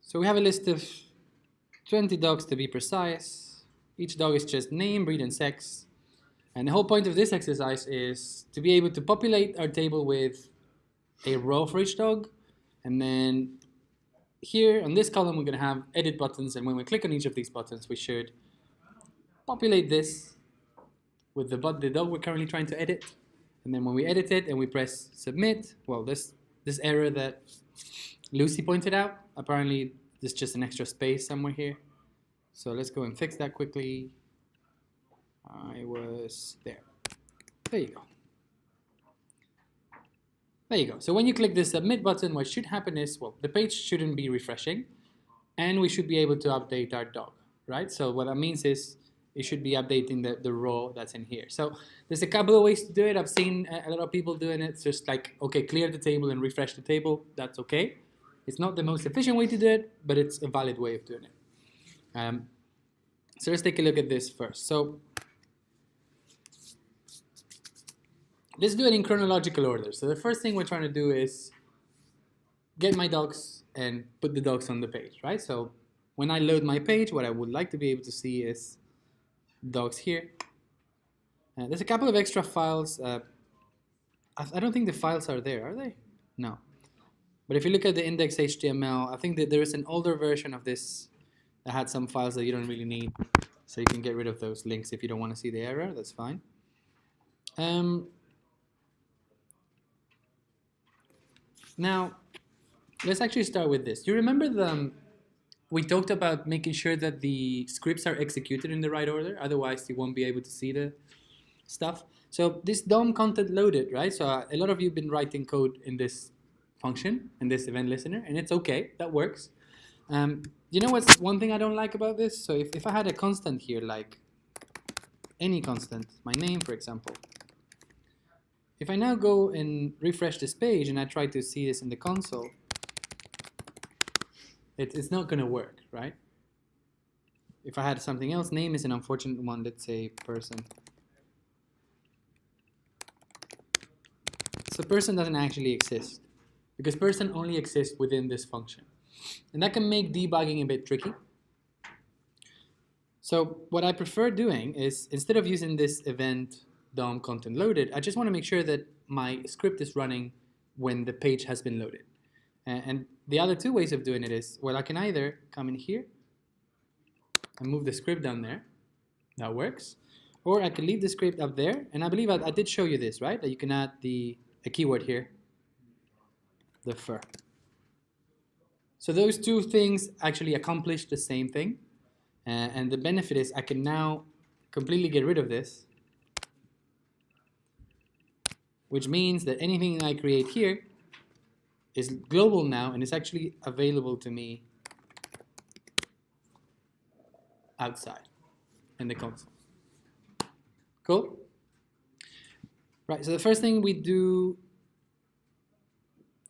So we have a list of 20 dogs to be precise. Each dog is just name, breed, and sex. And the whole point of this exercise is to be able to populate our table with a row for each dog. And then here on this column, we're going to have edit buttons. And when we click on each of these buttons, we should populate this with the dog we're currently trying to edit. And then when we edit it and we press submit, well, this error that Lucy pointed out, apparently there's just an extra space somewhere here. So let's go and fix that quickly. I was there. There you go. There you go. So when you click the submit button, what should happen is, well, the page shouldn't be refreshing, and we should be able to update our dog, right? So what that means is it should be updating the row that's in here. So there's a couple of ways to do it. I've seen a lot of people doing it. It's just like, okay, clear the table and refresh the table. That's okay. It's not the most efficient way to do it, but it's a valid way of doing it. So let's take a look at this first. So let's do it in chronological order. So the first thing we're trying to do is get my dogs and put the dogs on the page, right? So when I load my page, what I would like to be able to see is dogs here. There's a couple of extra files. I don't think the files are there, are they? No. But if you look at the index.html, I think that there is an older version of this that had some files that you don't really need. So you can get rid of those links if you don't want to see the error. That's fine. Now, let's actually start with this. You remember we talked about making sure that the scripts are executed in the right order, otherwise you won't be able to see the stuff. So this DOM content loaded, right? So a lot of you have been writing code in this function, in this event listener, and it's okay, that works. You know what's one thing I don't like about this? So if I had a constant here, like any constant, my name for example, if I now go and refresh this page and I try to see this in the console, it's not going to work, right? If I had something else, name is an unfortunate one, let's say person. So person doesn't actually exist, because person only exists within this function. And that can make debugging a bit tricky. So what I prefer doing is, instead of using this event DOM content loaded, I just want to make sure that my script is running when the page has been loaded. And the other two ways of doing it is, well, I can either come in here and move the script down there. That works. Or I can leave the script up there. And I believe I did show you this, right? That you can add a keyword here, the fur. So those two things actually accomplish the same thing. And the benefit is I can now completely get rid of this, which means that anything I create here is global now, and it's actually available to me outside in the console. Cool? Right, so the first thing we do,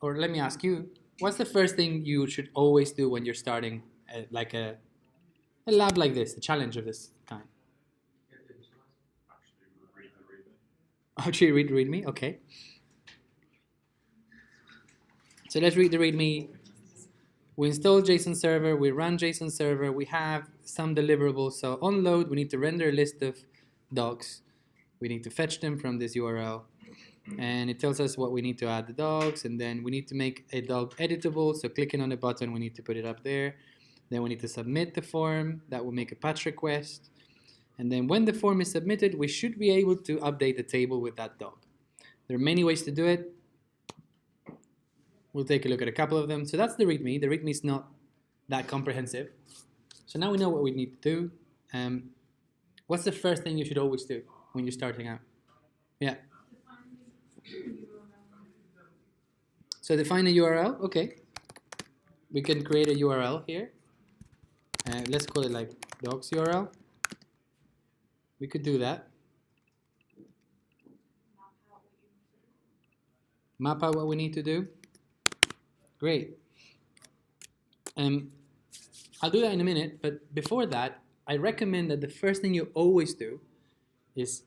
or let me ask you, what's the first thing you should always do when you're starting like a lab like this, a challenge of this kind? Actually read the README, okay. So let's read the README. We install JSON server, we run JSON server, we have some deliverables. So on load, we need to render a list of dogs. We need to fetch them from this URL. And it tells us what we need to add the dogs, and then we need to make a dog editable. So clicking on the button, we need to put it up there. Then we need to submit the form. That will make a patch request. And then when the form is submitted, we should be able to update the table with that dog. There are many ways to do it. We'll take a look at a couple of them. So that's the README. The README is not that comprehensive. So now we know what we need to do. What's the first thing you should always do when you're starting out? Yeah. So define a URL. Okay. We can create a URL here. Let's call it like dogs URL. We could do that. Map out what we need to do. Great. I'll do that in a minute, but before that, I recommend that the first thing you always do is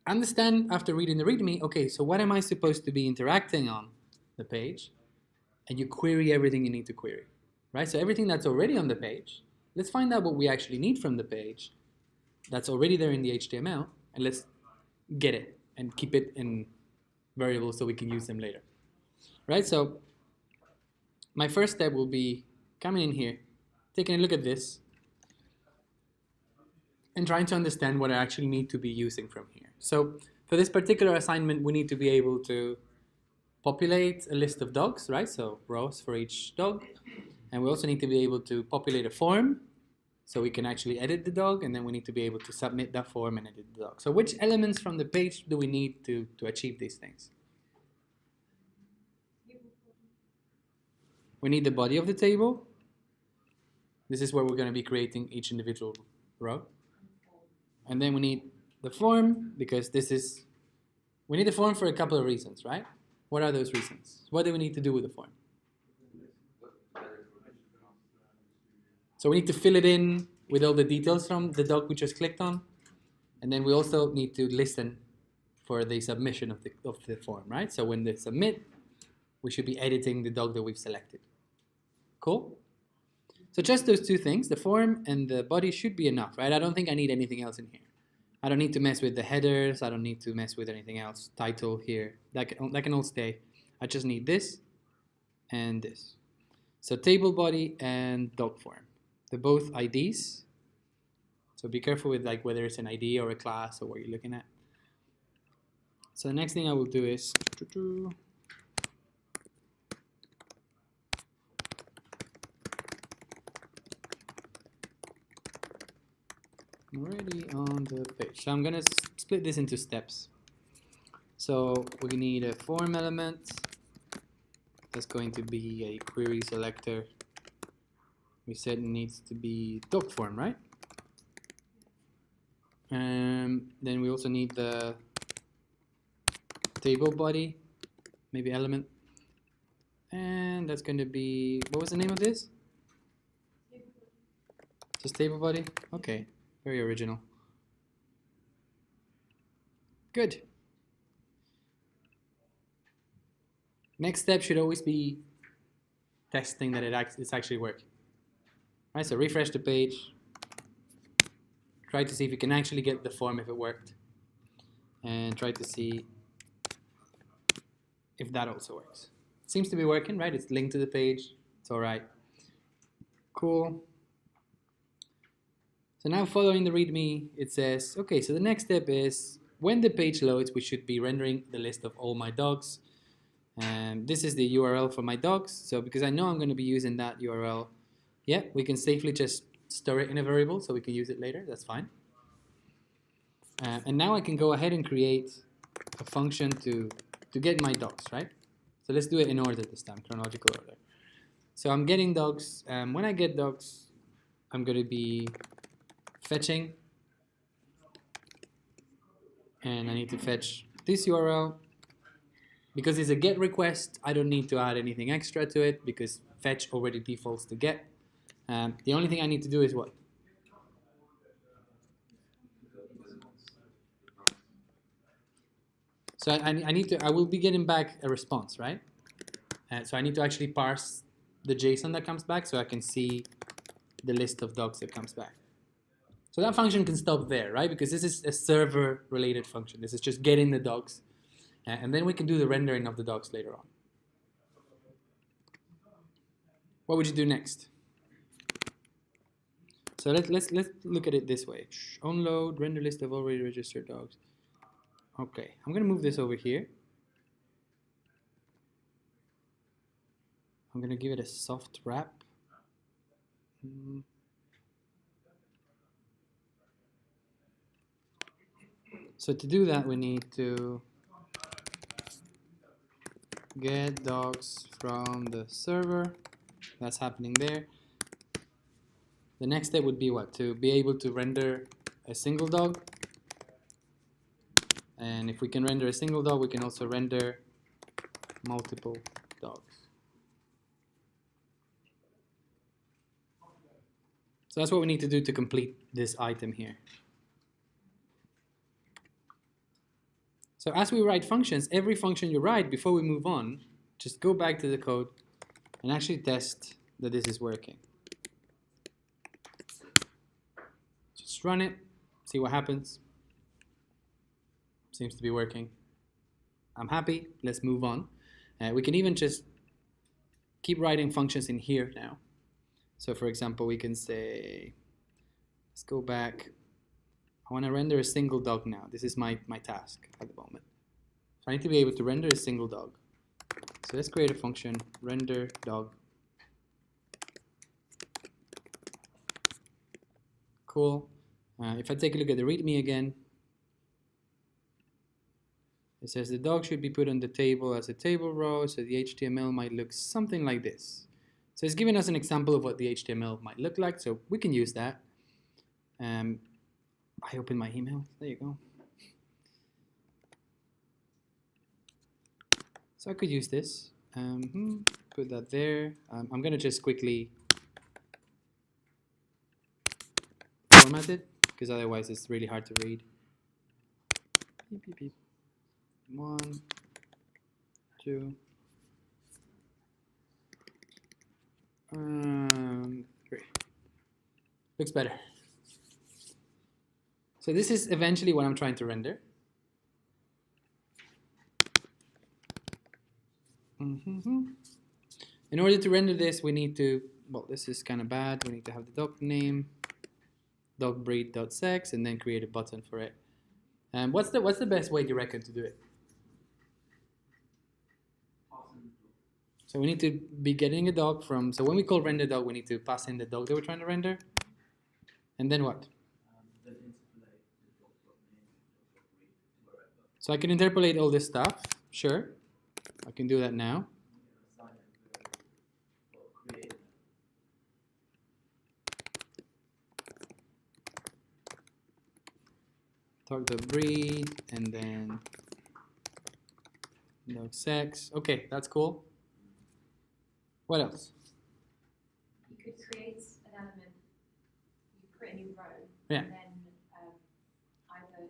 understand after reading the README, okay, so what am I supposed to be interacting on the page? And you query everything you need to query. right? So everything that's already on the page, let's find out what we actually need from the page that's already there in the HTML, and let's get it and keep it in variables so we can use them later, right? So my first step will be coming in here, taking a look at this, and trying to understand what I actually need to be using from here. So for this particular assignment, we need to be able to populate a list of dogs, right? So rows for each dog. And we also need to be able to populate a form so we can actually edit the dog, and then we need to be able to submit that form and edit the dog. So which elements from the page do we need to achieve these things? We need the body of the table. This is where we're going to be creating each individual row. And then we need the form, because we need the form for a couple of reasons, right? What are those reasons? What do we need to do with the form? So we need to fill it in with all the details from the dog we just clicked on. And then we also need to listen for the submission of the form, right? So when they submit, we should be editing the dog that we've selected. Cool? So just those two things, the form and the body, should be enough, right? I don't think I need anything else in here. I don't need to mess with the headers. I don't need to mess with anything else. Title here, that can all stay. I just need this and this. So table body and dog form. They're both IDs. So be careful with like whether it's an ID or a class or what you're looking at. So the next thing I will do is already on the page. So I'm going to split this into steps. So we need a form element. That's going to be a query selector. We said it needs to be dog form, right? And then we also need the table body, maybe element. And that's going to be, what was the name of this? Just table body? Okay. Very original. Good. Next step should always be testing that it's actually working. Right, so refresh the page. Try to see if you can actually get the form if it worked. And try to see if that also works. It seems to be working, right? It's linked to the page. It's all right. Cool. So now following the README, it says, okay, so the next step is when the page loads, we should be rendering the list of all my dogs. And this is the URL for my dogs. So because I know I'm going to be using that URL, yeah, we can safely just store it in a variable so we can use it later. That's fine. And now I can go ahead and create a function to get my dogs, right? So let's do it in order this time, chronological order. So I'm getting dogs. When I get dogs, I'm going to be fetching, and I need to fetch this URL. Because it's a GET request, I don't need to add anything extra to it because fetch already defaults to GET. The only thing I need to do is what? So I will be getting back a response, right? So I need to actually parse the JSON that comes back so I can see the list of dogs that comes back. So that function can stop there, right? Because this is a server-related function. This is just getting the dogs. And then we can do the rendering of the dogs later on. What would you do next? So let's look at it this way. Onload, render list of already registered dogs. Okay, I'm going to move this over here. I'm going to give it a soft wrap. So to do that, we need to get dogs from the server. That's happening there. The next step would be what? To be able to render a single dog. And if we can render a single dog, we can also render multiple dogs. So that's what we need to do to complete this item here. So as we write functions, every function you write, before we move on, just go back to the code and actually test that this is working. Just run it, see what happens. Seems to be working. I'm happy. Let's move on. We can even just keep writing functions in here now. So for example, we can say, let's go back. I want to render a single dog now. This is my task at the moment. So I need to be able to render a single dog. So let's create a function, render dog. Cool. If I take a look at the README again, it says the dog should be put on the table as a table row, so the HTML might look something like this. So it's giving us an example of what the HTML might look like, so we can use that. I open my email. There you go. So I could use this. Put that there. I'm going to just quickly format it, because otherwise it's really hard to read. Beep, beep, beep. 1, 2, 3. Looks better. So this is eventually what I'm trying to render. In order to render this, we need to, well, this is kind of bad. We need to have the dog name, dog breed.sex, and then create a button for it. What's the best way, do you reckon, to do it? So we need to be getting a dog from, so when we call render dog, we need to pass in the dog that we're trying to render. And then what? So I can interpolate all this stuff, sure. I can do that now. Dog the breed, and then dog sex. Okay, that's cool. What else? You could create an element, you create a new row, yeah. And then either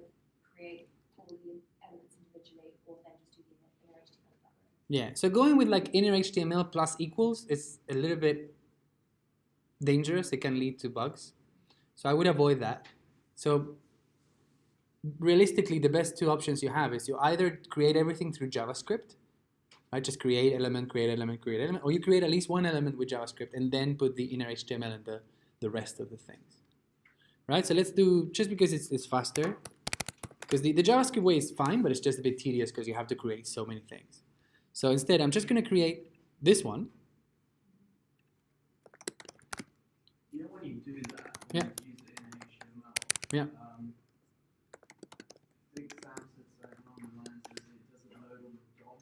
create all the elements individually or then just do the inner HTML of that row. Yeah, so going with like inner HTML plus equals is a little bit dangerous. It can lead to bugs. So I would avoid that. So realistically, the best two options you have is you either create everything through JavaScript, right? Just create element, create element, create element, or you create at least one element with JavaScript and then put the inner HTML and the rest of the things, right? So let's do, just because it's faster, because the JavaScript way is fine, but it's just a bit tedious because you have to create so many things. So instead, I'm just going to create this one. You know when you do that, yeah. You use it in HTML. Yeah. I think Sam said something along the lines of it doesn't load on the DOM.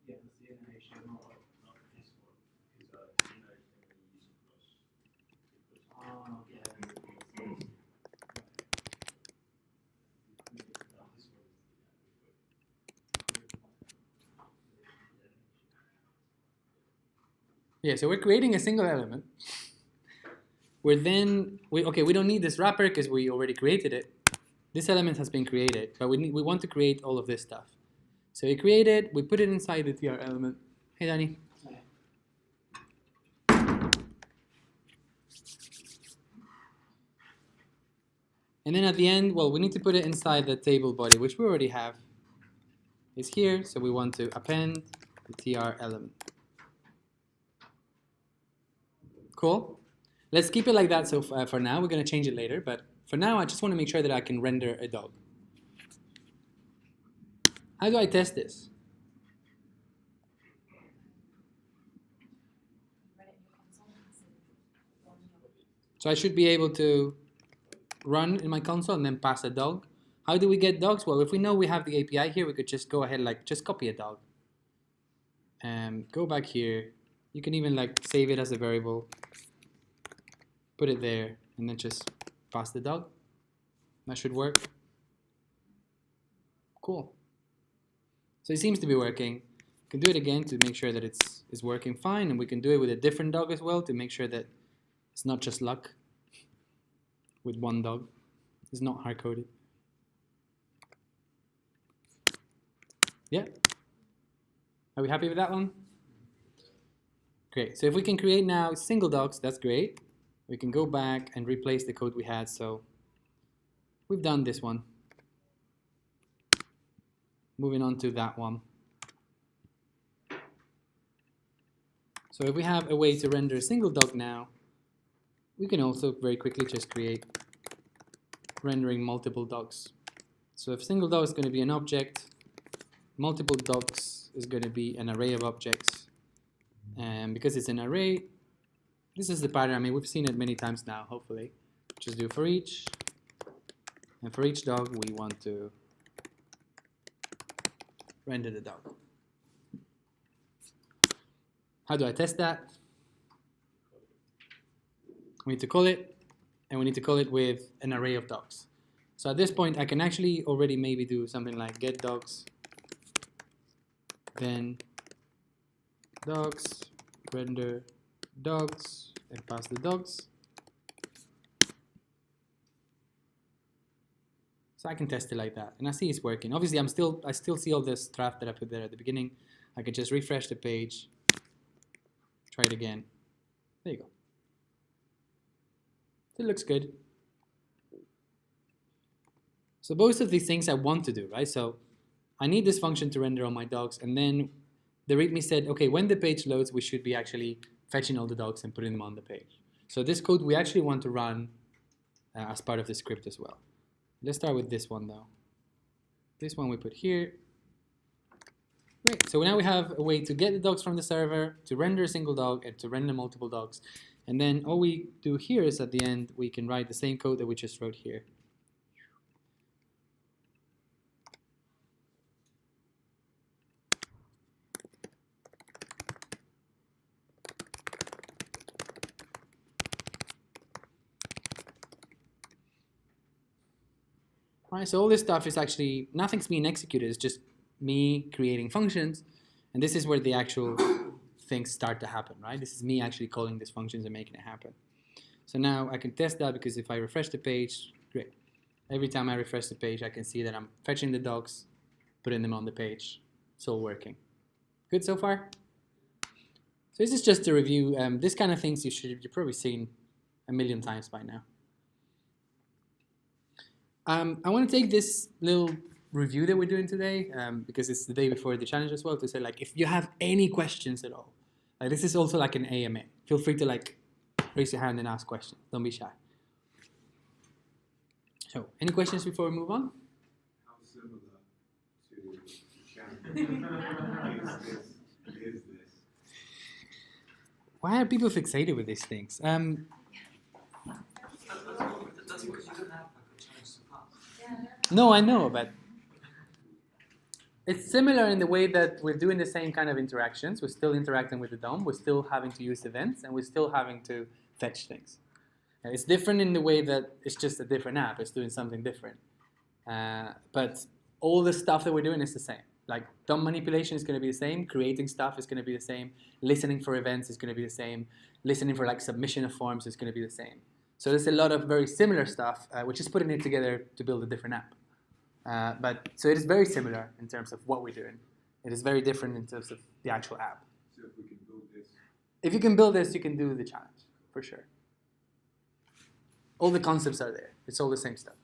Yeah, that's the inner HTML. Not this one, because inner HTML you use across. Oh, yeah. Yeah, so we're creating a single element. We're then, we don't need this wrapper because we already created it. This element has been created, but we want to create all of this stuff. So we create it, we put it inside the tr element. Hey, Danny. And then at the end, well, we need to put it inside the table body, which we already have. It's here, so we want to append the tr element. Cool. Let's keep it like that. So for now, we're going to change it later. But for now, I just want to make sure that I can render a dog. How do I test this? So I should be able to run in my console and then pass a dog. How do we get dogs? Well, if we know we have the API here, we could just go ahead, like, just copy a dog. And go back here. You can even, like, save it as a variable. Put it there, and then just pass the dog. That should work. Cool. So it seems to be working. You can do it again to make sure that it's working fine, and we can do it with a different dog as well to make sure that it's not just luck with one dog. It's not hard-coded. Yeah? Are we happy with that one? Great. So if we can create now single docs, that's great. We can go back and replace the code we had. So we've done this one. Moving on to that one. So if we have a way to render a single doc now, we can also very quickly just create rendering multiple docs. So if single doc is going to be an object, multiple docs is going to be an array of objects. And because it's an array, this is the pattern. I mean, we've seen it many times now, hopefully. Just do for each. And for each dog, we want to render the dog. How do I test that? We need to call it, and we need to call it with an array of dogs. So at this point, I can actually already maybe do something like get dogs, then dogs, render dogs, and pass the dogs. So I can test it like that, and I see it's working. Obviously, I still see all this draft that I put there at the beginning. I can just refresh the page, try it again. There you go. It looks good. So both of these things I want to do, right? So I need this function to render all my dogs, and then the README said, okay, when the page loads, we should be actually fetching all the dogs and putting them on the page. So this code we actually want to run as part of the script as well. Let's start with this one though. This one we put here. Great. So now we have a way to get the dogs from the server, to render a single dog, and to render multiple dogs. And then all we do here is at the end, we can write the same code that we just wrote here. All right, so all this stuff is actually, nothing's being executed, it's just me creating functions, and this is where the actual things start to happen, right? This is me actually calling these functions and making it happen. So now I can test that because if I refresh the page, great. Every time I refresh the page, I can see that I'm fetching the dogs, putting them on the page. It's all working. Good so far? So this is just a review. This kind of things you've probably seen a million times by now. I want to take this little review that we're doing today, because it's the day before the challenge as well, to say like, if you have any questions at all, like this is also like an AMA. Feel free to like raise your hand and ask questions. Don't be shy. So, any questions before we move on? How similar to Shannon is this? Why are people fixated with these things? That's because you don't have a good chance to pass. No, I know, but it's similar in the way that we're doing the same kind of interactions. We're still interacting with the DOM. We're still having to use events, and we're still having to fetch things. And it's different in the way that it's just a different app. It's doing something different. But all the stuff that we're doing is the same. Like DOM manipulation is going to be the same. Creating stuff is going to be the same. Listening for events is going to be the same. Listening for like submission of forms is going to be the same. So there's a lot of very similar stuff, which is putting it together to build a different app. So it is very similar in terms of what we're doing. It is very different in terms of the actual app. So if we can build this, If you can build this, you can do the challenge, for sure. All the concepts are there. It's all the same stuff.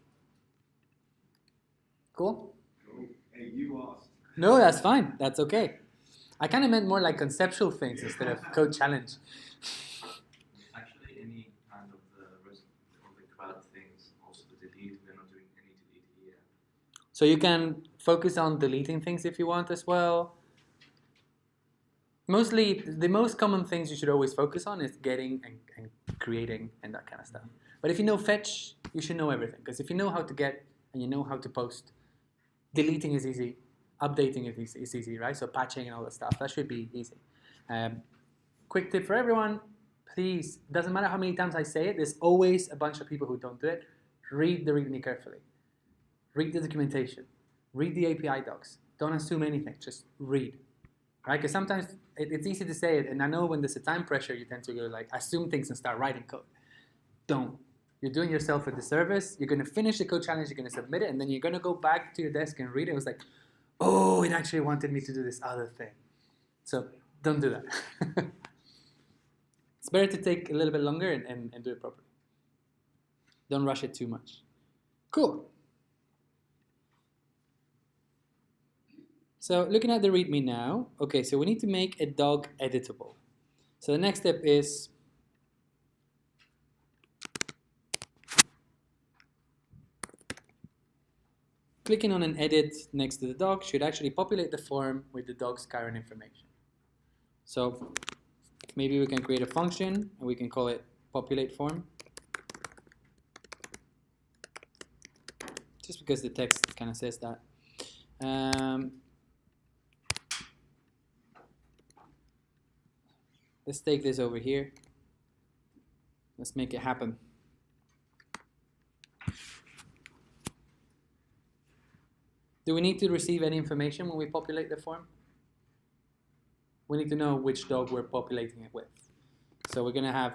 Cool? hey, you asked. No, that's fine. That's okay. I kind of meant more like conceptual things instead of code challenge. Actually, any kind of the rest of the crowd things, also the delete, we're not doing any delete here. So you can focus on deleting things if you want as well. Mostly, the most common things you should always focus on is getting and creating and that kind of stuff. But if you know fetch, you should know everything. Because if you know how to get and you know how to post, deleting is easy, updating is easy, right? So patching and all that stuff, that should be easy. Quick tip for everyone, please, doesn't matter how many times I say it, there's always a bunch of people who don't do it. Read the README carefully. Read the documentation. Read the API docs. Don't assume anything, just read. Right? Because sometimes it's easy to say it, and I know when there's a time pressure, you tend to go like assume things and start writing code. Don't. You're doing yourself a disservice. You're going to finish the code challenge, you're going to submit it, and then you're going to go back to your desk and read it. It was like, oh, it actually wanted me to do this other thing. So don't do that. It's better to take a little bit longer and do it properly. Don't rush it too much. Cool. So looking at the README now, okay, so we need to make a dog editable. So the next step is clicking on an edit next to the dog should actually populate the form with the dog's current information. So maybe we can create a function and we can call it populate form. Just because the text kind of says that. Let's take this over here. Let's make it happen. Do we need to receive any information when we populate the form? We need to know which dog we're populating it with. So we're going to have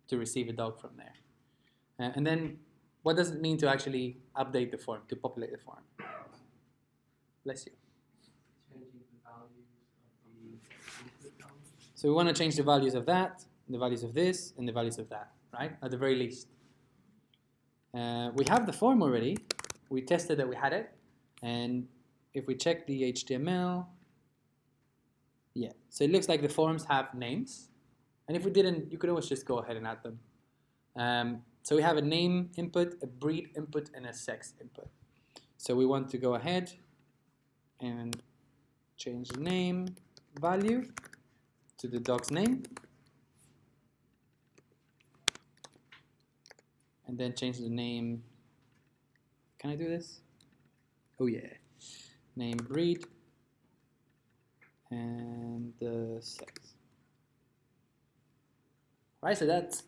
to receive a dog from there. And then what does it mean to actually update the form, to populate the form? Bless you. Changing the values of the input values. So we want to change the values of that, the values of this, and the values of that, right? At the very least. We have the form already. We tested that we had it. And if we check the HTML, yeah. So it looks like the forms have names. And if we didn't, you could always just go ahead and add them. So we have a name input, a breed input, and a sex input. So we want to go ahead and change the name value to the dog's name. And then change the name. Can I do this? Oh yeah. Name, breed, and the sex. Right, so that's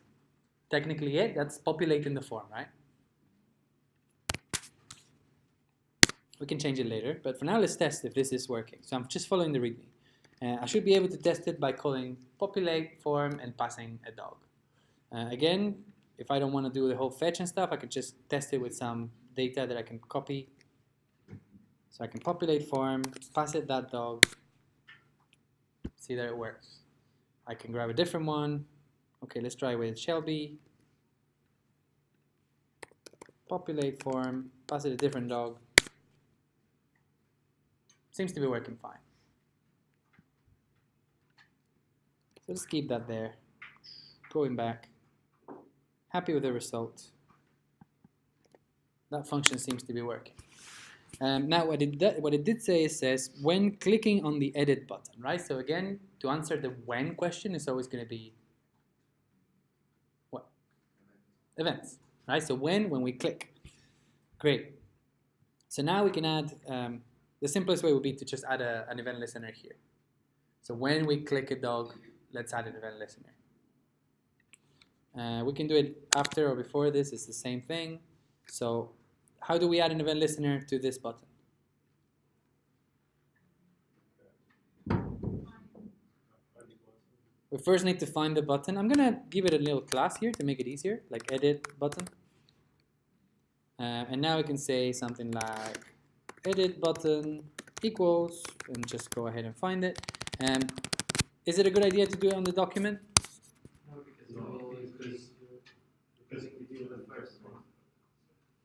technically it. That's populating the form, right? We can change it later, but for now let's test if this is working. So I'm just following the README. I should be able to test it by calling populate form and passing a dog. Again, if I don't want to do the whole fetch and stuff, I could just test it with some data that I can copy. So I can populate form, pass it that dog, see that it works. I can grab a different one. Okay, let's try with Shelby. Populate form, pass it a different dog. Seems to be working fine. So let's keep that there. Going back. Happy with the result. That function seems to be working. Now what it did say is says when clicking on the edit button, right? So again, to answer the when question is always going to be what? Events, right? So when we click. Great. So now we can add, the simplest way would be to just add an event listener here. So when we click a dog, let's add an event listener. We can do it after or before this, it's the same thing. So how do we add an event listener to this button? We first need to find the button. I'm going to give it a little class here to make it easier, like edit button. And now we can say something like edit button equals, and just go ahead and find it. Is it a good idea to do it on the document? No, because if we do the first one.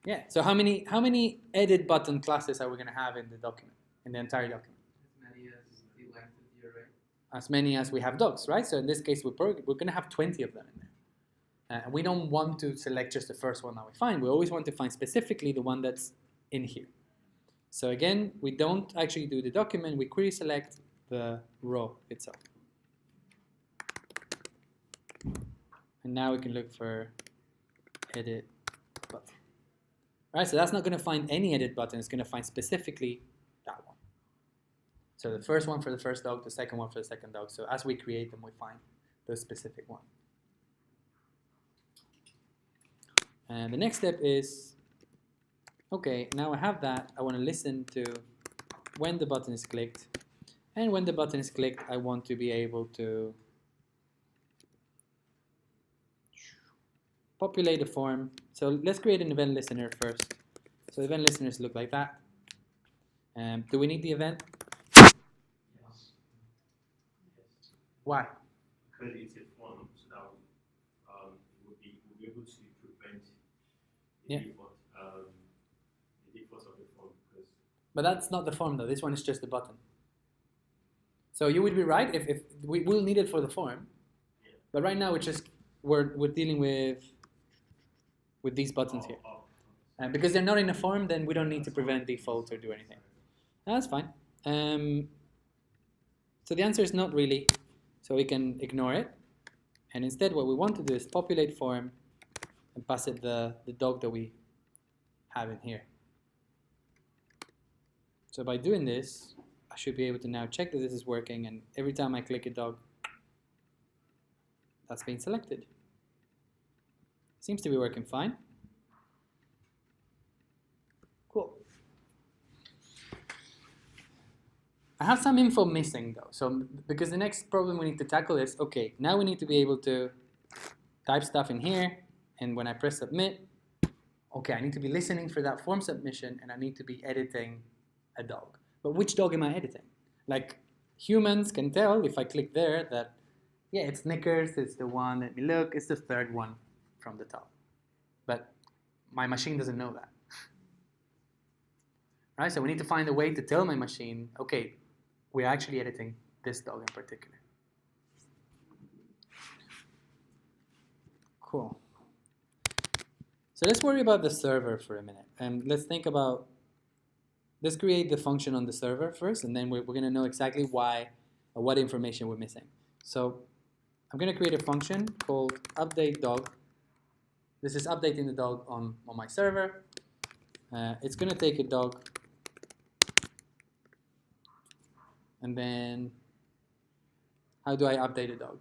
Yeah, so how many edit button classes are we going to have in the document, in the entire document? As many as the length of the array. As many as we have dogs, right? So in this case, we're going to have 20 of them in there. And we don't want to select just the first one that we find. We always want to find specifically the one that's in here. So again, we don't actually do the document. We query select the row itself. And now we can look for edit button. Right, so that's not going to find any edit button. It's going to find specifically that one. So the first one for the first dog, the second one for the second dog. So as we create them, we find the specific one. And the next step is, okay, now I have that. I want to listen to when the button is clicked. And when the button is clicked, I want to be able to populate a form. So let's create an event listener first. So event listeners look like that. Do we need the event? Yes. Why? Because it's a form, so that we'll be able to prevent the Yeah. the default of the form. Because But that's not the form though. This one is just the button. So you would be right if we will need it for the form. yeah. But right now it's just we're dealing with these buttons here. Because they're not in a form, then we don't need to prevent default or do anything. That's fine. So the answer is not really. So we can ignore it. And instead what we want to do is populate form and pass it the dog that we have in here. So by doing this, I should be able to now check that this is working, and every time I click a dog, that's being selected. Seems to be working fine. Cool. I have some info missing though, so because the next problem we need to tackle is, okay, now we need to be able to type stuff in here, and when I press submit, okay, I need to be listening for that form submission, and I need to be editing a dog. But which dog am I editing? Like, humans can tell if I click there that, yeah, it's Snickers, it's the one, let me look, it's the third one from the top. But my machine doesn't know that. Right? So we need to find a way to tell my machine, okay, we're actually editing this dog in particular. Cool. So let's worry about the server for a minute. And let's think about, let's create the function on the server first, and then we're going to know exactly why or what information we're missing. So I'm going to create a function called update dog. This is updating the dog on my server. It's going to take a dog, and then how do I update a dog?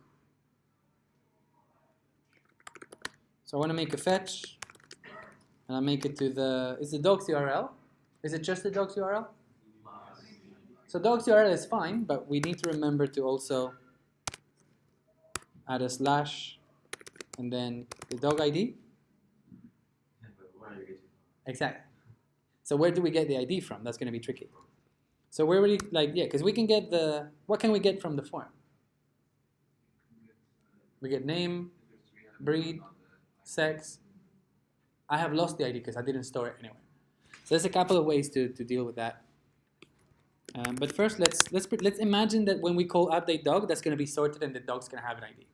So I want to make a fetch, and I make it to the, is the dog's URL? Is it just the dog's URL? So dog's URL is fine, but we need to remember to also add a slash and then the dog ID. Exactly. So where do we get the ID from? That's going to be tricky. So where would you, like, yeah, because we can get the, what can we get from the form? We get name, breed, sex. I have lost the ID because I didn't store it anywhere. So there's a couple of ways to deal with that. But first, let's imagine that when we call update dog, that's going to be sorted and the dog's going to have an ID.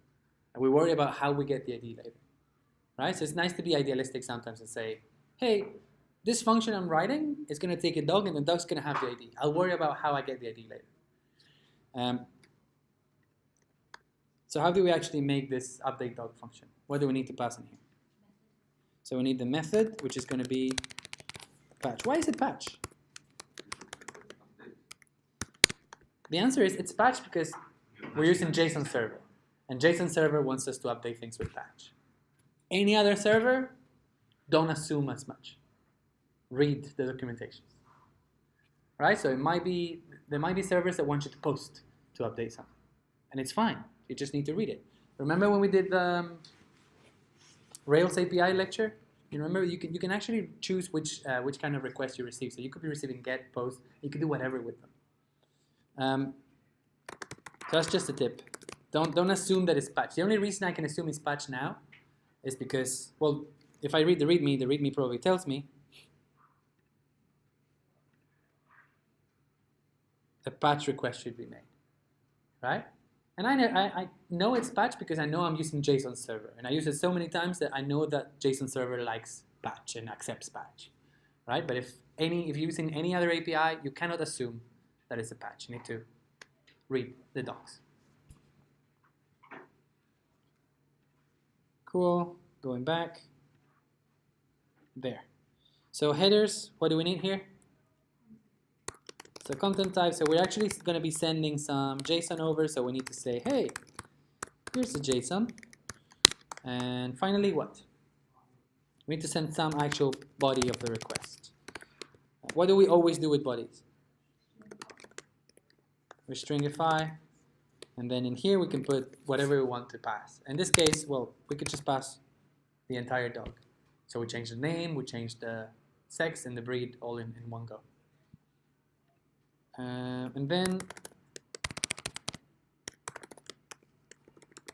And we worry about how we get the ID later. Right? So it's nice to be idealistic sometimes and say, hey, this function I'm writing is going to take a dog and the dog's going to have the ID. I'll worry about how I get the ID later. So how do we actually make this update dog function? What do we need to pass in here? So we need the method, which is going to be patch. Why is it patch? The answer is it's patch because we're using JSON server. And JSON server wants us to update things with patch. Any other server, don't assume as much. Read the documentations. Right? So there might be servers that want you to post to update something. And it's fine. You just need to read it. Remember when we did the Rails API lecture? You remember you can actually choose which kind of request you receive. So you could be receiving get, post. You could do whatever with them. So that's just a tip. Don't assume that it's patch. The only reason I can assume it's patch now is because, well, if I read the README probably tells me a patch request should be made, right? And I know it's patch because I know I'm using JSON server, and I use it so many times that I know that JSON server likes patch and accepts patch, right? But if you're using any other API, you cannot assume that it's a patch. You need to read the docs. Cool. Going back. There. So headers, what do we need here? So content type, so we're actually going to be sending some JSON over, so we need to say, hey, here's the JSON. And finally, what? We need to send some actual body of the request. What do we always do with bodies? We stringify, and then in here we can put whatever we want to pass. In this case, well, we could just pass the entire dog. So we change the name, we change the sex and the breed all in one go. And then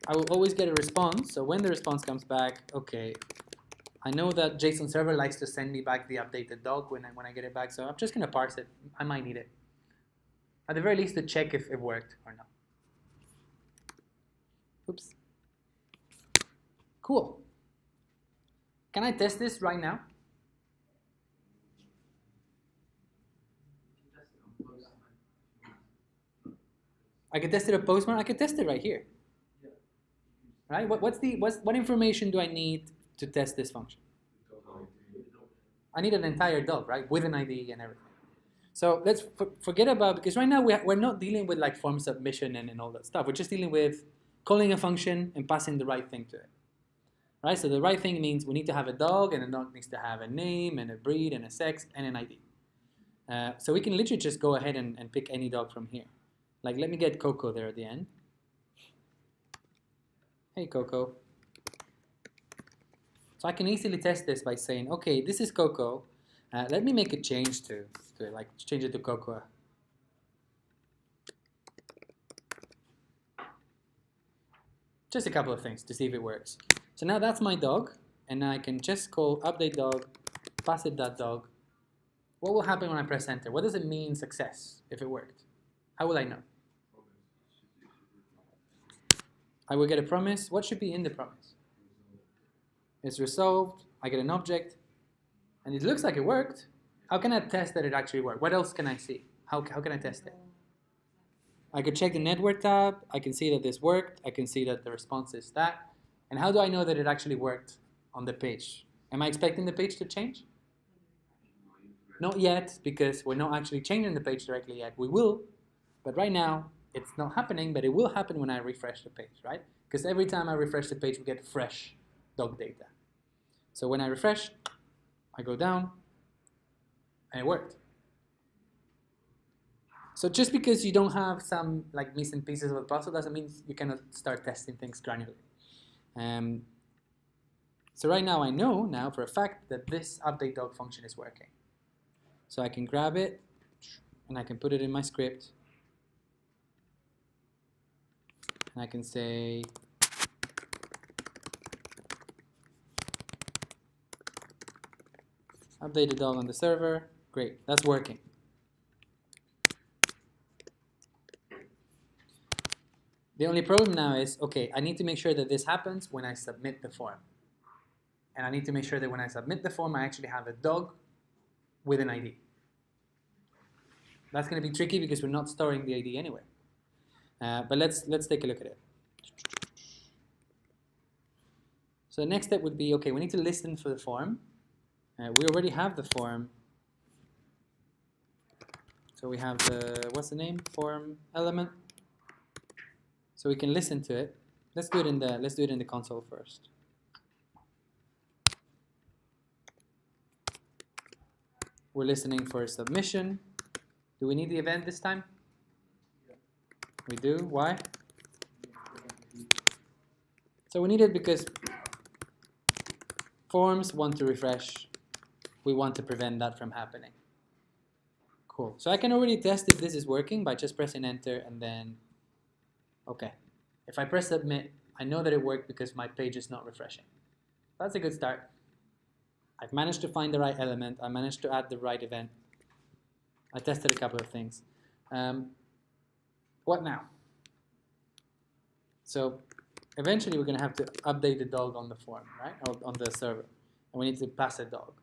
I will always get a response. So when the response comes back, okay, I know that JSON server likes to send me back the updated dog when I get it back. So I'm just going to parse it. I might need it. At the very least, to check if it worked or not. Oops. Cool. Can I test this right now? I can test it at Postman. I can test it right here. Right? What information do I need to test this function? I need an entire dog, right, with an ID and everything. So let's forget about, because right now we're not dealing with like form submission and all that stuff. We're just dealing with calling a function and passing the right thing to it. Right? So the right thing means we need to have a dog, and the dog needs to have a name and a breed and a sex and an ID. So we can literally just go ahead and pick any dog from here. Like, let me get Coco there at the end. Hey, Coco. So I can easily test this by saying, okay, this is Coco. Let me make a change to it, like change it to Cocoa. Just a couple of things to see if it works. So now that's my dog, and I can just call update dog, pass it that dog. What will happen when I press enter? What does it mean success if it worked? How will I know? I will get a promise. What should be in the promise? It's resolved. I get an object, and it looks like it worked. How can I test that it actually worked? What else can I see? How can I test it? I could check the network tab. I can see that this worked. I can see that the response is that. And how do I know that it actually worked on the page? Am I expecting the page to change? Not yet, because we're not actually changing the page directly yet. We will, but right now it's not happening, but it will happen when I refresh the page, right? Because every time I refresh the page, we get fresh dog data. So when I refresh, I go down, and it worked. So just because you don't have some like missing pieces of the puzzle doesn't mean you cannot start testing things granularly. So right now I know now for a fact that this update dog function is working. So I can grab it and I can put it in my script. And I can say update the dog on the server. Great, that's working. The only problem now is, okay, I need to make sure that this happens when I submit the form. And I need to make sure that when I submit the form, I actually have a dog with an ID. That's going to be tricky because we're not storing the ID anyway. But let's take a look at it. So the next step would be, okay, we need to listen for the form. We already have the form. So we have the, what's the name? Form element. So we can listen to it. Let's do it in the console first. We're listening for a submission. Do we need the event this time? We do. Why? So we need it because forms want to refresh. We want to prevent that from happening. Cool. So I can already test if this is working by just pressing enter and then, okay. If I press submit, I know that it worked because my page is not refreshing. That's a good start. I've managed to find the right element. I managed to add the right event. I tested a couple of things. What now? So eventually we're going to have to update the dog on the form, right? Or on the server. And we need to pass a dog.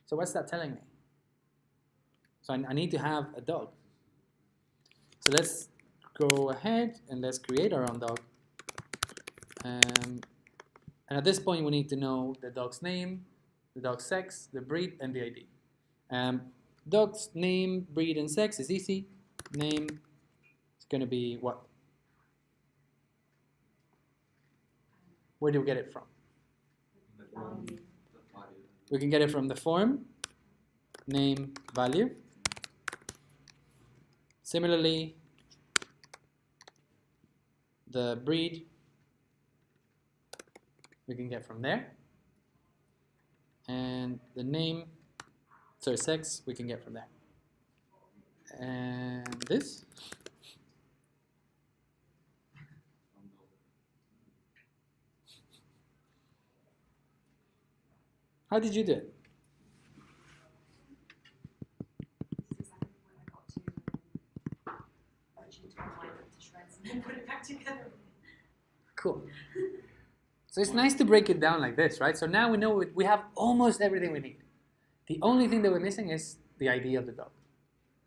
So what's that telling me? So I need to have a dog. So let's go ahead and let's create our own dog. And at this point we need to know the dog's name, the dog's sex, the breed, and the ID. Dog's name, breed, and sex is easy. Name is going to be what? Where do we get it from? We can get it from the form, name, value. Similarly, the breed we can get from there. And the name, sorry, sex, we can get from there. And this? How did you do it? This is exactly what I got to, and then put it into my mind to shreds and then put it back together. Cool. So it's nice to break it down like this, right? So now we know we have almost everything we need. The only thing that we're missing is the ID of the dog,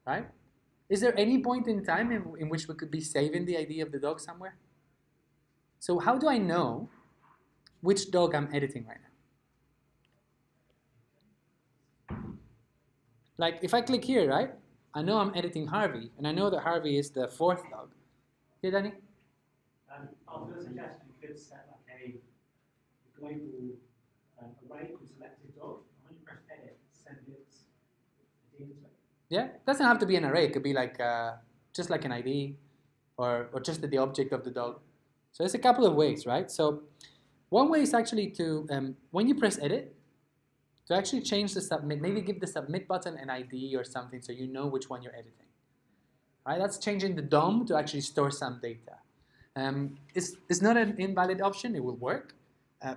right? Is there any point in time in which we could be saving the ID of the dog somewhere? So how do I know which dog I'm editing right now? Like if I click here, right? I know I'm editing Harvey, and I know that Harvey is the 4th dog. Yeah, Danny? I was going to suggest you could set like a global array called selected dog. And when you press edit, send its ID into it. Yeah, it doesn't have to be an array. It could be like just like an ID, or just the object of the dog. So there's a couple of ways, right? So one way is actually to when you press edit, to actually change the submit. Maybe give the submit button an ID or something, so you know which one you're editing. Right? That's changing the DOM to actually store some data. It's not an invalid option. It will work,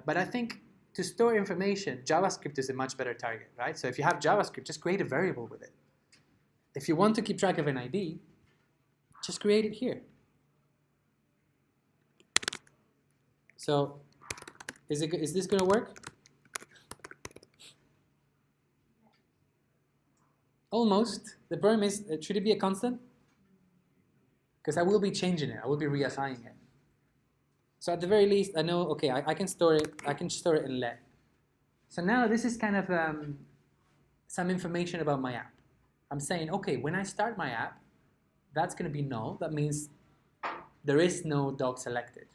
but I think to store information, JavaScript is a much better target, right? So if you have JavaScript, just create a variable with it. If you want to keep track of an ID, just create it here. So is this going to work? Almost. The problem is, should it be a constant? Because I will be changing it. I will be reassigning it. So at the very least, I know, okay, I can store it. I can store it in let. So now this is kind of some information about my app. I'm saying, okay, when I start my app, that's going to be null. That means there is no dog selected.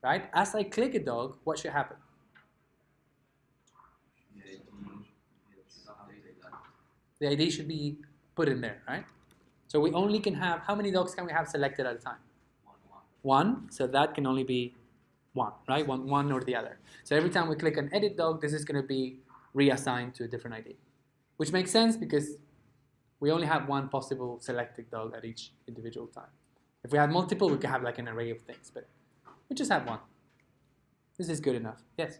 Right? As I click a dog, what should happen? The ID should be put in there, right? So we only can have, how many dogs can we have selected at a time? One, so that can only be one, right? One or the other. So every time we click on edit dog, this is going to be reassigned to a different ID. Which makes sense because we only have one possible selected dog at each individual time. If we had multiple, we could have like an array of things, but we just have one. This is good enough. Yes?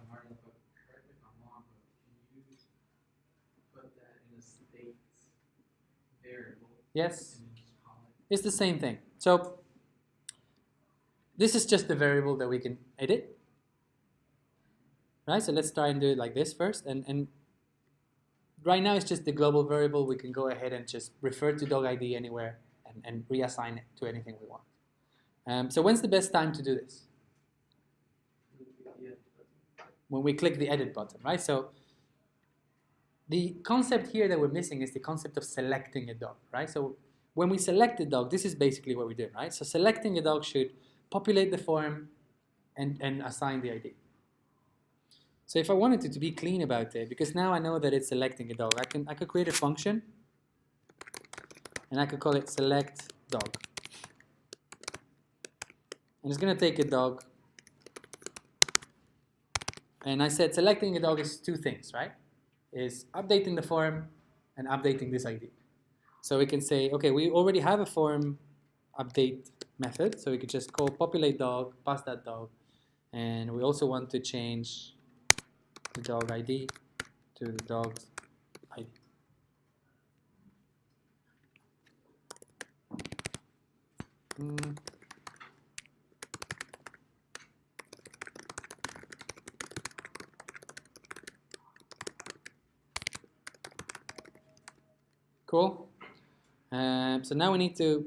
Martin, but correct me if I'm wrong, but can you put that in a state variable? Yes? And then just call it? It's the same thing. So this is just the variable that we can edit. Right? So let's try and do it like this first. And right now it's just the global variable. We can go ahead and just refer to dog ID anywhere and reassign it to anything we want. So when's the best time to do this? When we click the edit button, right? So the concept here that we're missing is the concept of selecting a dog, right? So when we select a dog, this is basically what we do, right? So selecting a dog should populate the form and assign the ID. So if I wanted to be clean about it, because now I know that it's selecting a dog, I could create a function and I could call it select dog. And it's going to take a dog. And I said selecting a dog is two things, right? Is updating the form and updating this ID. So we can say, okay, we already have a form update method. So we could just call populate dog, pass that dog. And we also want to change the dog ID to the dog's ID. Cool. So now we need to,